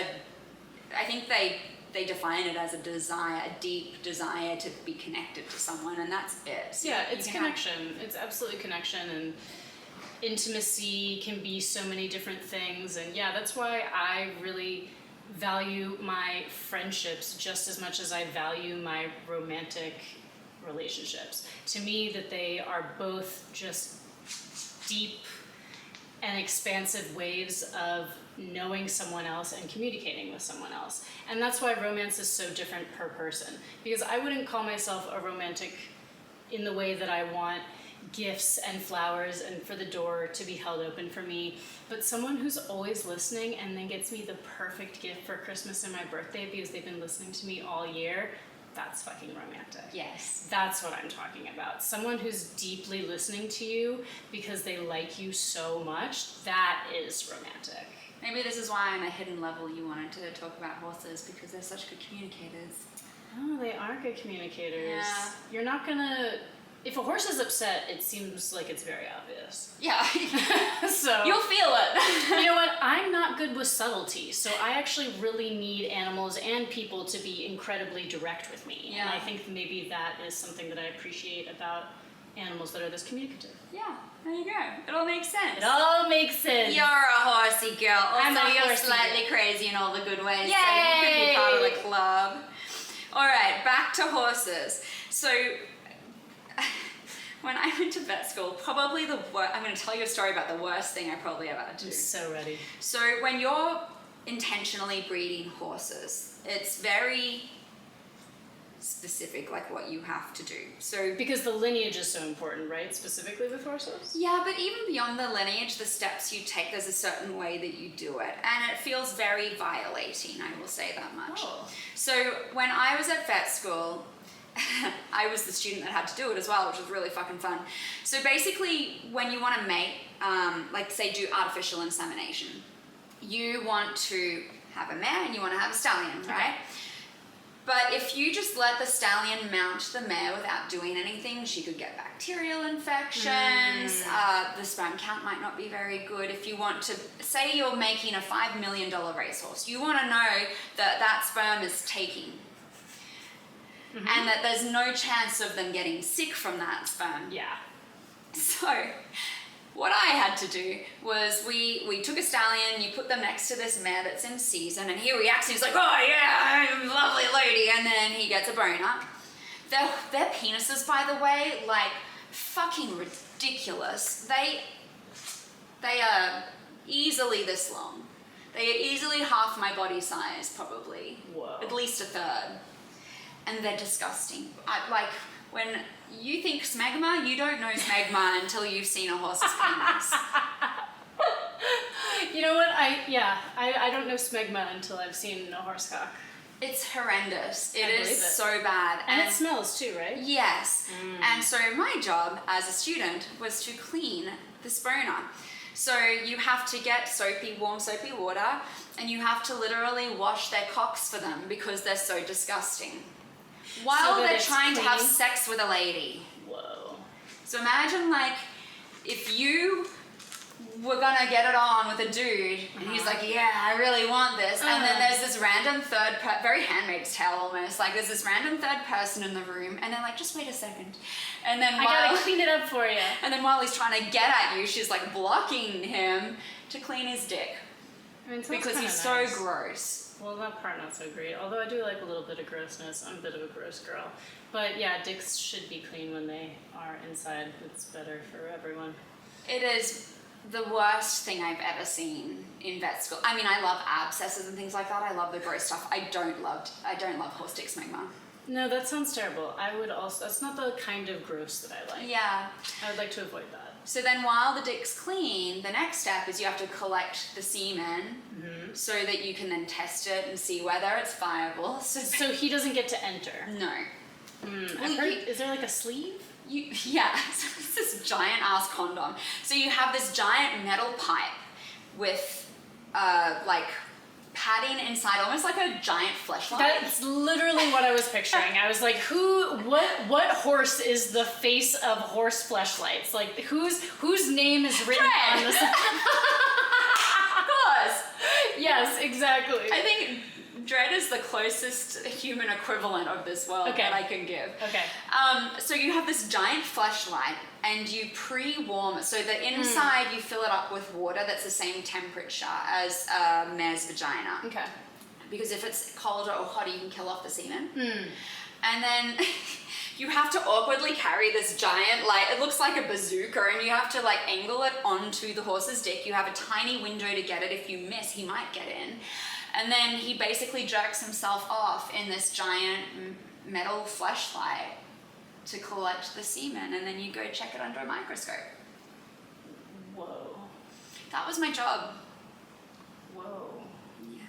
I think they define it as a desire, a deep desire to be connected to someone, and that's it. So yeah, it's connection. It's absolutely connection, and intimacy can be so many different things. And yeah, that's why I really value my friendships just as much as I value my romantic relationships. To me, that they are both just deep and expansive ways of knowing someone else and communicating with someone else. And that's why romance is so different per person. Because I wouldn't call myself a romantic in the way that I want gifts and flowers and for the door to be held open for me, but someone who's always listening and then gets me the perfect gift for Christmas and my birthday because they've been listening to me all year, that's fucking romantic. Yes. That's what I'm talking about. Someone who's deeply listening to you because they like you so much, that is romantic. Maybe this is why on a hidden level you wanted to talk about horses, because they're such good communicators. Oh, they are good communicators. Yeah. You're not gonna... If a horse is upset, it seems like it's very obvious. Yeah. So you'll feel it. You know what? I'm not good with subtlety, so I actually really need animals and people to be incredibly direct with me. Yeah. And I think maybe that is something that I appreciate about animals that are this communicative. Yeah, there you go. It all makes sense. It all makes sense. You're a horsey girl. I'm Also, a you're horsey slightly girl. crazy in all the good ways. Yay! So you could be part of the club. All right, back to horses. So when I went to vet school, probably the worst, I'm going to tell you a story about the worst thing I probably ever had to do. I'm so ready. So when you're intentionally breeding horses, it's very specific, like what you have to do. So Because the lineage is so important, right? Specifically with horses? yeah, but even beyond the lineage, the steps you take, there's a certain way that you do it. And it feels very violating, I will say that much. Oh. So when I was at vet school, I was the student that had to do it as well, which was really fucking fun. So basically, when you want to mate, like say do artificial insemination, you want to have a mare and you want to have a stallion, right? Okay. But if you just let the stallion mount the mare without doing anything, she could get bacterial infections. The sperm count might not be very good. If you want to, say you're making a $5 million racehorse, you want to know that that sperm is taking. And that there's no chance of them getting sick from that sperm. Yeah. So what I had to do was we took a stallion, you put them next to this mare that's in season, and he reacts and he's like, oh yeah, I'm a lovely lady, and then he gets a boner. Their penises, by the way, like fucking ridiculous. They are easily this long. They are easily half my body size, probably. Whoa. At least a third. And they're disgusting. Like, when you think smegma, you don't know smegma until you've seen a horse's penis. You know what? I don't know smegma until I've seen a horse cock. It's horrendous. It believe is it. so bad. And it smells too, right? Yes. And so my job as a student was to clean the spooner. So you have to get warm soapy water, and you have to literally wash their cocks for them because they're so disgusting. While So that they're it's trying to have clean? sex with a lady. Whoa. So imagine like if you were gonna get it on with a dude and he's like, yeah, I really want this. And then there's this random very Handmaid's Tale almost, like there's this random third person in the room and they're like, just wait a second. And then I gotta clean it up for you. and then while he's trying to get at you, she's like blocking him to clean his dick. I mean, Because he's nice. so gross. Well, that part not so great. Although I do like a little bit of grossness. I'm a bit of a gross girl. But yeah, dicks should be clean when they are inside. It's better for everyone. It is the worst thing I've ever seen in vet school. I mean, I love abscesses and things like that. I love the gross stuff. I don't love horse dick smegma. No, that sounds terrible. I would also, that's not the kind of gross that I like. Yeah. I would like to avoid that. So then while the dick's clean, the next step is you have to collect the semen so that you can then test it and see whether it's viable. So he doesn't get to enter? No. I've heard, is there like a sleeve? Yeah, so it's this giant ass condom. So you have this giant metal pipe with like padding inside, almost like a giant fleshlight. That's literally what I was picturing. I was like, what horse is the face of horse fleshlights? Like whose name is written on the side? Of course. Yes, exactly. I think Dread is the closest human equivalent of this world that I can give. Okay. So you have this giant fleshlight and you pre-warm it. So the inside you fill it up with water that's the same temperature as a mare's vagina. Okay. Because if it's colder or hotter, you can kill off the semen. And then you have to awkwardly carry this giant, like, it looks like a bazooka, and you have to like angle it onto the horse's dick. You have a tiny window to get it. If you miss, he might get in. And then he basically jerks himself off in this giant metal fleshlight to collect the semen, and then you go check it under a microscope. Whoa. That was my job. Whoa. Yeah.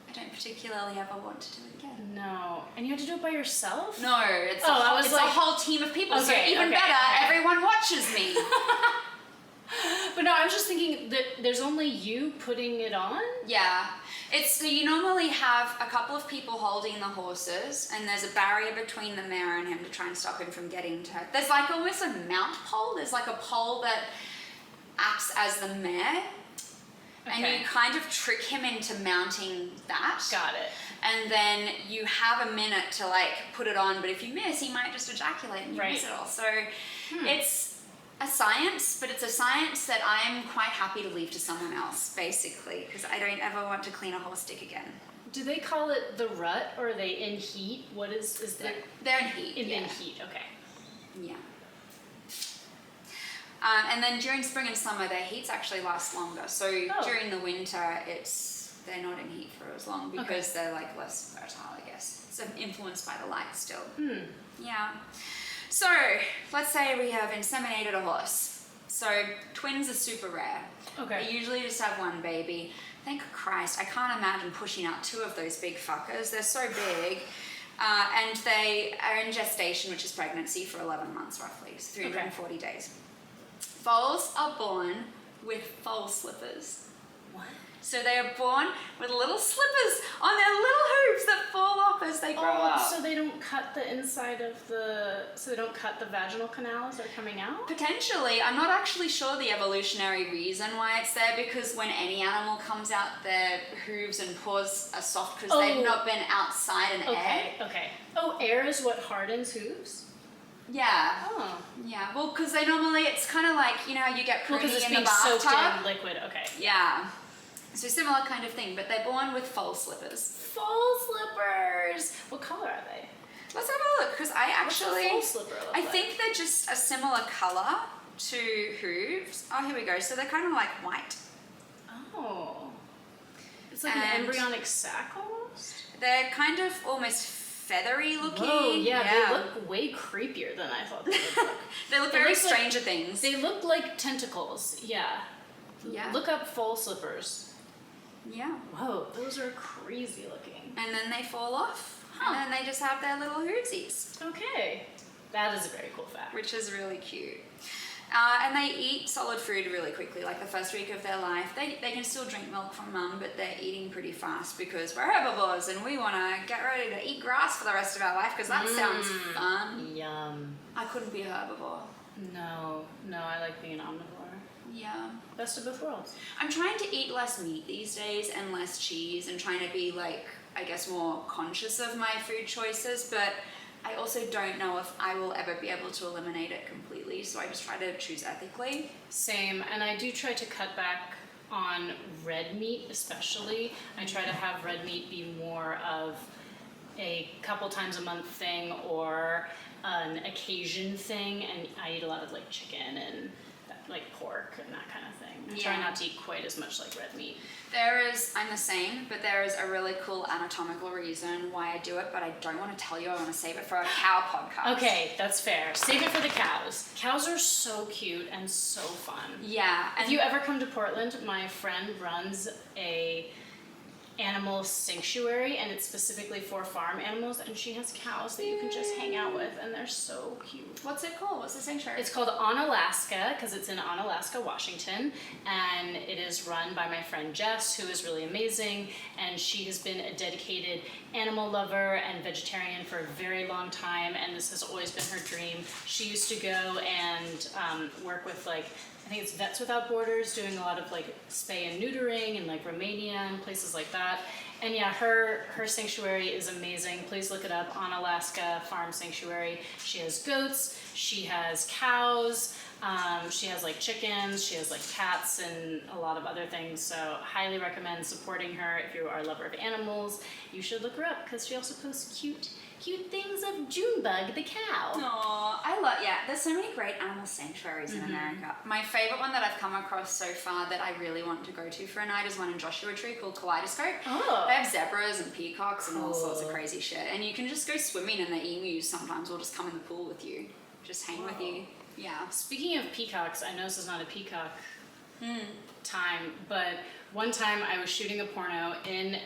I don't particularly ever want to do it again. No. And you had to do it by yourself? No, it's, it's a whole team of people, so even better, everyone watches me. But no, I was just thinking that there's only you putting it on? Yeah. So you normally have a couple of people holding the horses, and there's a barrier between the mare and him to try and stop him from getting to her. There's like almost a mount pole. There's like a pole that acts as the mare. And you kind of trick him into mounting that. Got it. And then you have a minute to like put it on, but if you miss, he might just ejaculate and you miss it all. So it's a science, but it's a science that I'm quite happy to leave to someone else, basically, because I don't ever want to clean a horse dick again. Do they call it the rut, or are they in heat? What is there? They're in heat. In heat, okay. Yeah. And then during spring and summer, their heats actually last longer. So during the winter, they're not in heat for as long because they're like less fertile, I guess. It's influenced by the light still. Yeah. So let's say we have inseminated a horse. So twins are super rare. Okay. They usually just have one baby. Thank Christ, I can't imagine pushing out two of those big fuckers. They're so big. And they are in gestation, which is pregnancy, for 11 months roughly, so 340 days. Foals are born with foal slippers. What? So they are born with little slippers on their little hooves that fall off as they grow up. So they don't cut the inside of so they don't cut the vaginal canal as they're coming out? Potentially. I'm not actually sure the evolutionary reason why it's there, because when any animal comes out, their hooves and paws are soft because they've not been outside in air. Okay. Oh, air is what hardens hooves? Yeah. Oh. Yeah. Well, because they normally, it's kind of like, you know how you get pruny because it's in being the bathtub? soaked in liquid. Okay. Yeah. So similar kind of thing, but they're born with foal slippers. Foal slippers. What color are they? Let's have a look, because I actually, What's a foal slipper look like? think they're just a similar color to hooves. Oh, here we go. So they're kind of like white. Oh. It's like an embryonic sac almost? They're kind of almost feathery looking. Oh, yeah. They look way creepier than I thought they would look. They look very Stranger Things. They look like tentacles. Yeah. Yeah. Look up foal slippers. Yeah. Whoa, those are crazy looking. And then they fall off. And then they just have their little hoosies. Okay. That is a very cool fact. Which is really cute. And they eat solid food really quickly, like the first week of their life. They can still drink milk from mum, but they're eating pretty fast because we're herbivores and we want to get ready to eat grass for the rest of our life because that sounds fun. Yum. I couldn't be a herbivore. No, I like being an omnivore. Yeah. Best of both worlds. I'm trying to eat less meat these days and less cheese and trying to be like, I guess, more conscious of my food choices, but I also don't know if I will ever be able to eliminate it completely, so I just try to choose ethically. Same, and I do try to cut back on red meat especially. I try to have red meat be more of a couple times a month thing or an occasion thing, and I eat a lot of like chicken and like pork and that kind of thing. I try not to eat quite as much like red meat. I'm the same, but there is a really cool anatomical reason why I do it, but I don't want to tell you. I want to save it for a cow podcast. Okay, that's fair. Save it for the cows. Cows are so cute and so fun. Yeah. If you ever come to Portland, my friend runs a animal sanctuary, and it's specifically for farm animals, and she has cows that you can just hang out with, and they're so cute. What's it called? What's the sanctuary? It's called Onalaska because it's in Onalaska, Washington, and it is run by my friend Jess, who is really amazing, and she has been a dedicated animal lover and vegetarian for a very long time, and this has always been her dream. She used to go and work with I think it's Vets Without Borders, doing a lot of spay and neutering in Romania and places like that. And yeah, her sanctuary is amazing. Please look it up, on Alaska Farm Sanctuary. She has goats, she has cows, she has chickens, she has cats and a lot of other things. So highly recommend supporting her if you are a lover of animals. You should look her up because she also posts cute things of Junebug the cow. Aww, there's so many great animal sanctuaries in America. My favorite one that I've come across so far that I really want to go to for a night is one in Joshua Tree called Kaleidoscope. Oh. They have zebras and peacocks and all sorts of crazy shit. And you can just go swimming, and the emus sometimes will just come in the pool with you, just hang with you. Yeah. Speaking of peacocks, I know this is not a peacock time, but one time I was shooting a porno in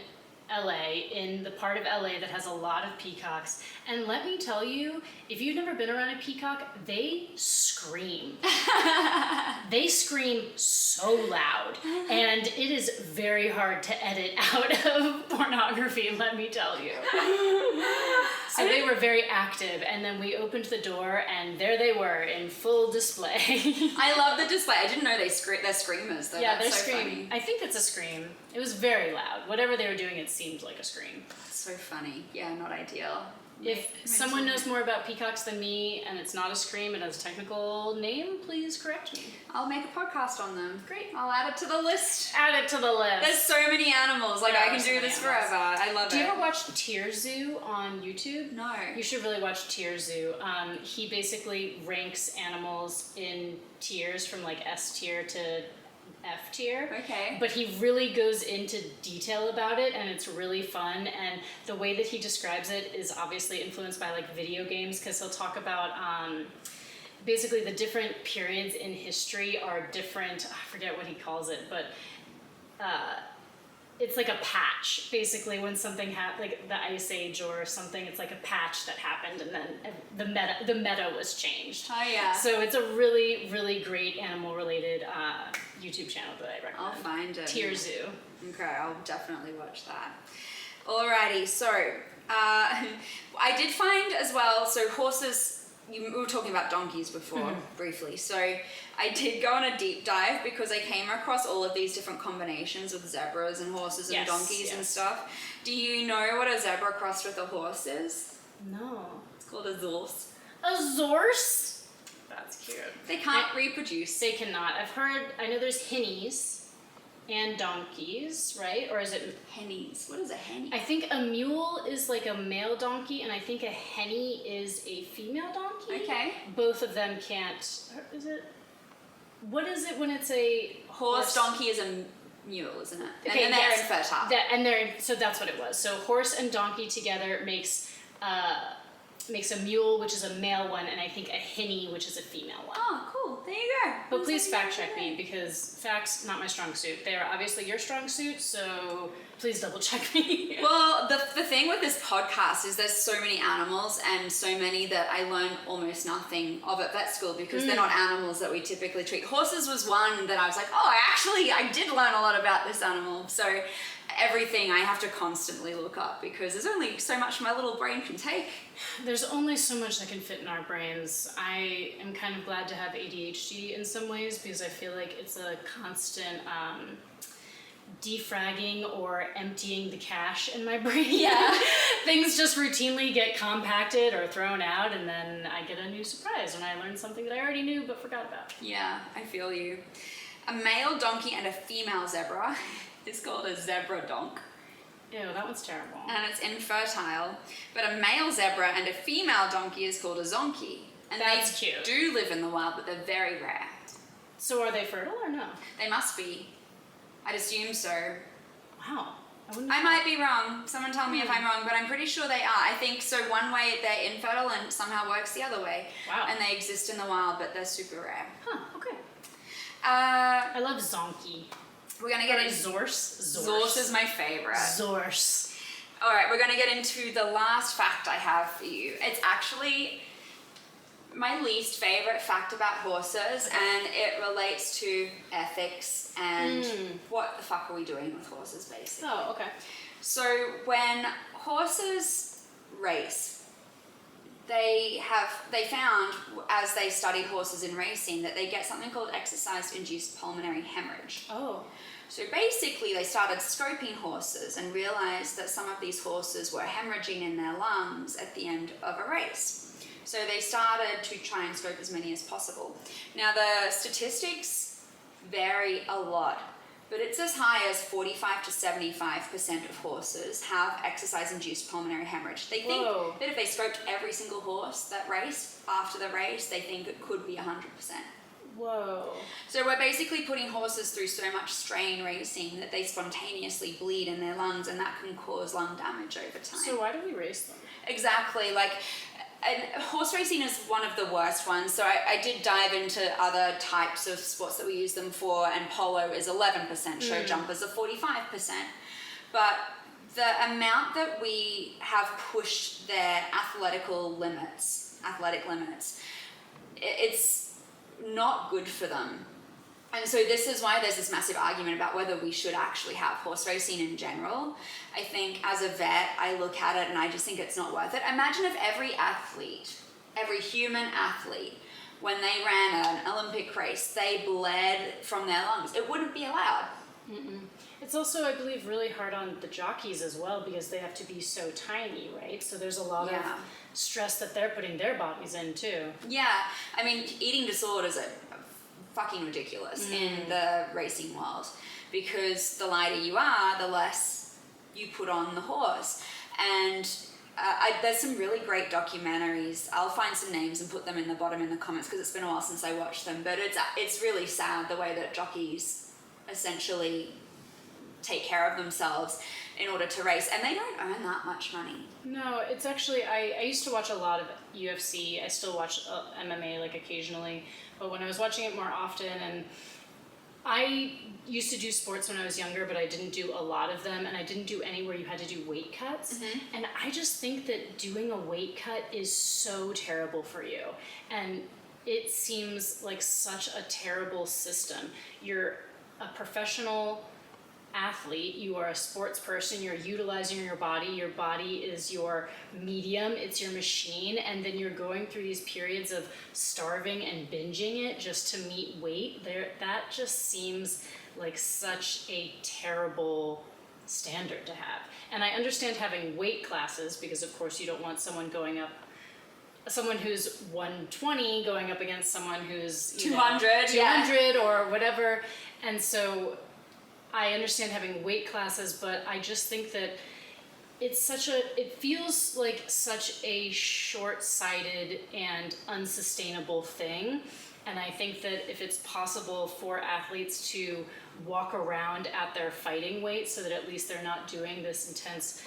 LA, in the part of LA that has a lot of peacocks, and let me tell you, if you've never been around a peacock, they scream. They scream so loud, and it is very hard to edit out of pornography, let me tell you. So they were very active, and then we opened the door, and there they were in full display. I love the display. I didn't know they're screamers though. Yeah, That's they're so screaming. funny. I think it's a scream. It was very loud. Whatever they were doing, it seemed like a scream. So funny. Yeah, not ideal. If someone knows more about peacocks than me and it's not a scream, it has a technical name, please correct me. I'll make a podcast on them. Great. I'll add it to the list. Add it to the list. There's so many animals. I There are can so do many this animals. forever. I love it. Do you ever watch Tier Zoo on YouTube? No. You should really watch Tier Zoo. He basically ranks animals in tiers from S tier to F tier. Okay. But he really goes into detail about it, and it's really fun. And the way that he describes it is obviously influenced by video games, because he'll talk about basically the different periods in history are different. I forget what he calls it, but it's like a patch. Basically, when something happened, like the Ice Age or something, it's like a patch that happened, and then the meta was changed. Oh yeah. So it's a really, really great animal-related YouTube channel that I recommend. I'll find it. Tier Zoo. Okay, I'll definitely watch that. Alrighty, so I did find as well, so horses, we were talking about donkeys before, briefly. So I did go on a deep dive because I came across all of these different combinations with zebras and horses and donkeys and stuff. Do you know what a zebra crossed with a horse is? No. It's called a zorse. A zorse? That's cute. They can't reproduce. They cannot. I know there's hennies and donkeys, right? Or is it... Hennies. What is a henny? I think a mule is a male donkey, and I think a henny is a female donkey. Okay. Both of them can't... Is it... What is it when it's a... Horse, donkey is a mule, isn't it? Okay, and then they're infertile. So that's what it was. So horse and donkey together makes a mule, which is a male one, and I think a henny, which is a female one. Oh, cool. There you go. But please fact check me, because facts, not my strong suit. They are obviously your strong suit, so please double check me. Well, the thing with this podcast is there's so many animals and so many that I learn almost nothing of at vet school because they're not animals that we typically treat. Horses was one that I was like, I did learn a lot about this animal. So everything I have to constantly look up because there's only so much my little brain can take. There's only so much that can fit in our brains. I am kind of glad to have ADHD in some ways because I feel like it's a constant defragging or emptying the cache in my brain. Yeah. Things just routinely get compacted or thrown out, and then I get a new surprise when I learn something that I already knew but forgot about. Yeah, I feel you. A male donkey and a female zebra is called a zebra donk. Ew, that one's terrible. And it's infertile. But a male zebra and a female donkey is called a zonkey. And That's they cute. do live in the wild, but they're very rare. So are they fertile or no? They must be. I'd assume so. Wow. I might be wrong. Someone tell me if I'm wrong, but I'm pretty sure they are. I think so. One way they're infertile and somehow works the other way. Wow. And they exist in the wild, but they're super rare. Huh, okay. I love zonkey. We're going to get into... Zorse? Zorse is my favorite. Zorse. All right, we're going to get into the last fact I have for you. It's actually my least favorite fact about horses, and it relates to ethics and what the fuck are we doing with horses, basically. Oh, okay. So when horses race, they found, as they studied horses in racing, that they get something called exercise-induced pulmonary hemorrhage. Oh. So basically they started scoping horses and realized that some of these horses were hemorrhaging in their lungs at the end of a race. So they started to try and scope as many as possible. Now the statistics vary a lot, but it's as high as 45 to 75% of horses have exercise-induced pulmonary hemorrhage. They think that if they scoped every single horse that raced, after the race, they think it could be 100%. Whoa. So we're basically putting horses through so much strain racing that they spontaneously bleed in their lungs, and that can cause lung damage over time. So why do we race them? Exactly. And horse racing is one of the worst ones. So I did dive into other types of sports that we use them for, and polo is 11%, show jumpers are 45%. But the amount that we have pushed their athletic limits, it's not good for them. And so this is why there's this massive argument about whether we should actually have horse racing in general. I think as a vet, I look at it and I just think it's not worth it. Imagine if every human athlete, when they ran an Olympic race, they bled from their lungs. It wouldn't be allowed. Mm-mm. It's also, I believe, really hard on the jockeys as well, because they have to be so tiny, right? So there's a lot of stress that they're putting their bodies in too. Yeah, I mean, eating disorders are fucking ridiculous in the racing world, because the lighter you are, the less you put on the horse. And there's some really great documentaries. I'll find some names and put them in the bottom in the comments, because it's been a while since I watched them, but it's really sad the way that jockeys essentially take care of themselves in order to race, and they don't earn that much money. No, it's actually, I used to watch a lot of UFC. I still watch MMA occasionally, but when I was watching it more often, and I used to do sports when I was younger, but I didn't do a lot of them, and I didn't do any where you had to do weight cuts. And I just think that doing a weight cut is so terrible for you, and it seems like such a terrible system. You're a professional athlete, you are a sports person, you're utilizing your body is your medium, it's your machine, and then you're going through these periods of starving and binging it just to meet weight. That just seems like such a terrible standard to have. And I understand having weight classes, because of course you don't want someone who's 120 going up against someone who's 200 or whatever. And so I understand having weight classes, but I just think that it feels like such a short-sighted and unsustainable thing. And I think that if it's possible for athletes to walk around at their fighting weight, so that at least they're not doing this intense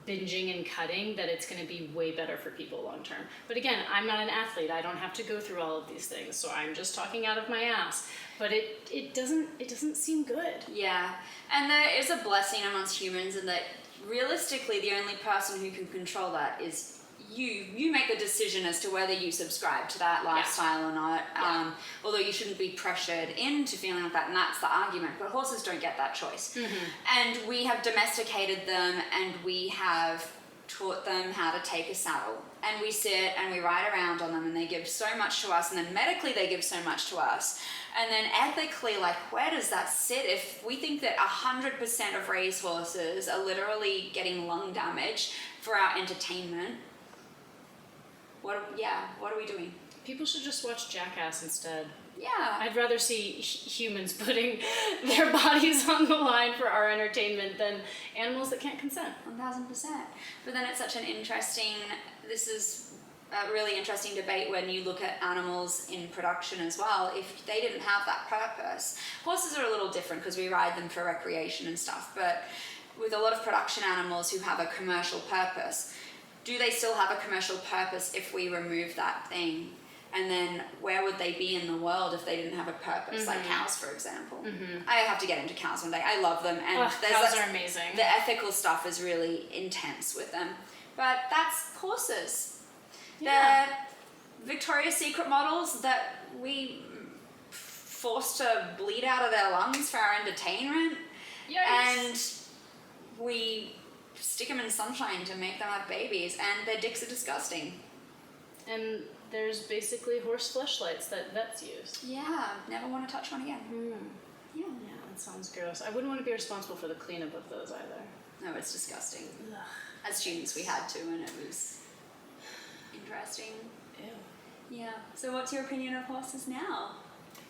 binging and cutting, that it's going to be way better for people long term. But again, I'm not an athlete. I don't have to go through all of these things, so I'm just talking out of my ass. But it doesn't seem good. Yeah, and there is a blessing amongst humans in that realistically the only person who can control that is you make the decision as to whether you subscribe to that lifestyle or not. Although you shouldn't be pressured into feeling like that, and that's the argument. But horses don't get that choice. And we have domesticated them, and we have taught them how to take a saddle. And we sit and we ride around on them, and they give so much to us, and then medically they give so much to us. And then ethically, where does that sit? If we think that 100% of race horses are literally getting lung damage for our entertainment, what are we doing? People should just watch Jackass instead. Yeah. I'd rather see humans putting their bodies on the line for our entertainment than animals that can't consent. 1000%. But then it's such an interesting, this is a really interesting debate when you look at animals in production as well. If they didn't have that purpose, horses are a little different because we ride them for recreation and stuff, but with a lot of production animals who have a commercial purpose, do they still have a commercial purpose if we remove that thing? And then where would they be in the world if they didn't have a purpose? Like cows, for example. I have to get into cows one day. I love them. And cows are amazing. The ethical stuff is really intense with them. But that's horses. Yeah. They're Victoria's Secret models that we forced to bleed out of their lungs for our entertainment. Yikes. And we stick them in sunshine to make them have babies. And their dicks are disgusting. And there's basically horse fleshlights that vets use. Yeah, never want to touch one again. Yeah, that sounds gross. I wouldn't want to be responsible for the cleanup of those either. No, it's disgusting. Ugh. As students, we had to, and it was interesting. Ew. Yeah. So, what's your opinion of horses now?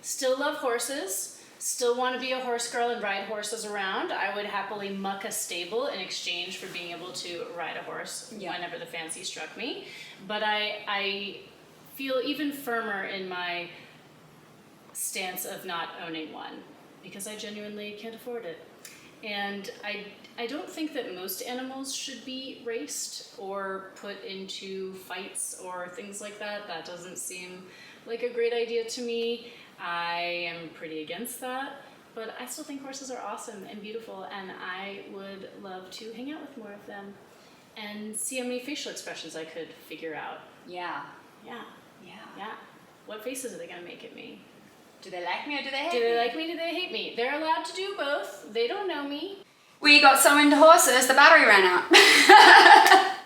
Still love horses. Still want to be a horse girl and ride horses around. I would happily muck a stable in exchange for being able to ride a horse whenever the fancy struck me. But I feel even firmer in my stance of not owning one because I genuinely can't afford it. And I don't think that most animals should be raced or put into fights or things like that. That doesn't seem like a great idea to me. I am pretty against that, but I still think horses are awesome and beautiful, and I would love to hang out with more of them and see how many facial expressions I could figure out. Yeah. Yeah. Yeah. Yeah. What faces are they gonna make at me? Do they like me or do they hate me? Do they like me? Do they hate me? They're allowed to do both. They don't know me. We got so into horses, the battery ran out.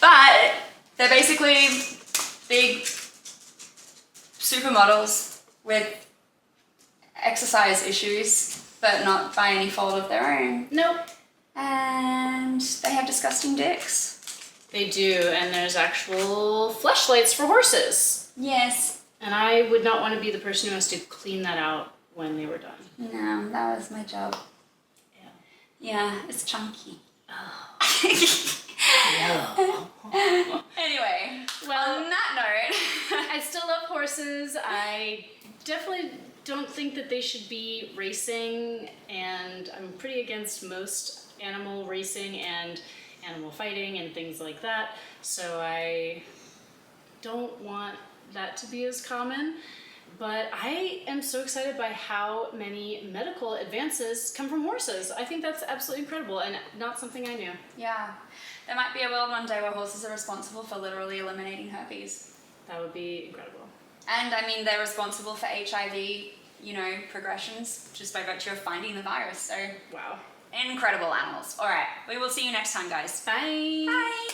But they're basically big supermodels with exercise issues, but not by any fault of their own. Nope. And they have disgusting dicks. They do, and there's actual fleshlights for horses. Yes. And I would not want to be the person who has to clean that out when they were done. No, that was my job. Yeah. Yeah, it's chunky. Anyway, Well, on that note, I still love horses. I definitely don't think that they should be racing, and I'm pretty against most animal racing and animal fighting and things like that. So I don't want that to be as common. But I am so excited by how many medical advances come from horses. I think that's absolutely incredible and not something I knew. yeah, there might be a world one day where horses are responsible for literally eliminating herpes. That would be incredible. And I mean, they're responsible for HIV, progressions just by virtue of finding the virus. So, Wow. incredible animals. All right, we will see you next time, guys. Bye. Bye.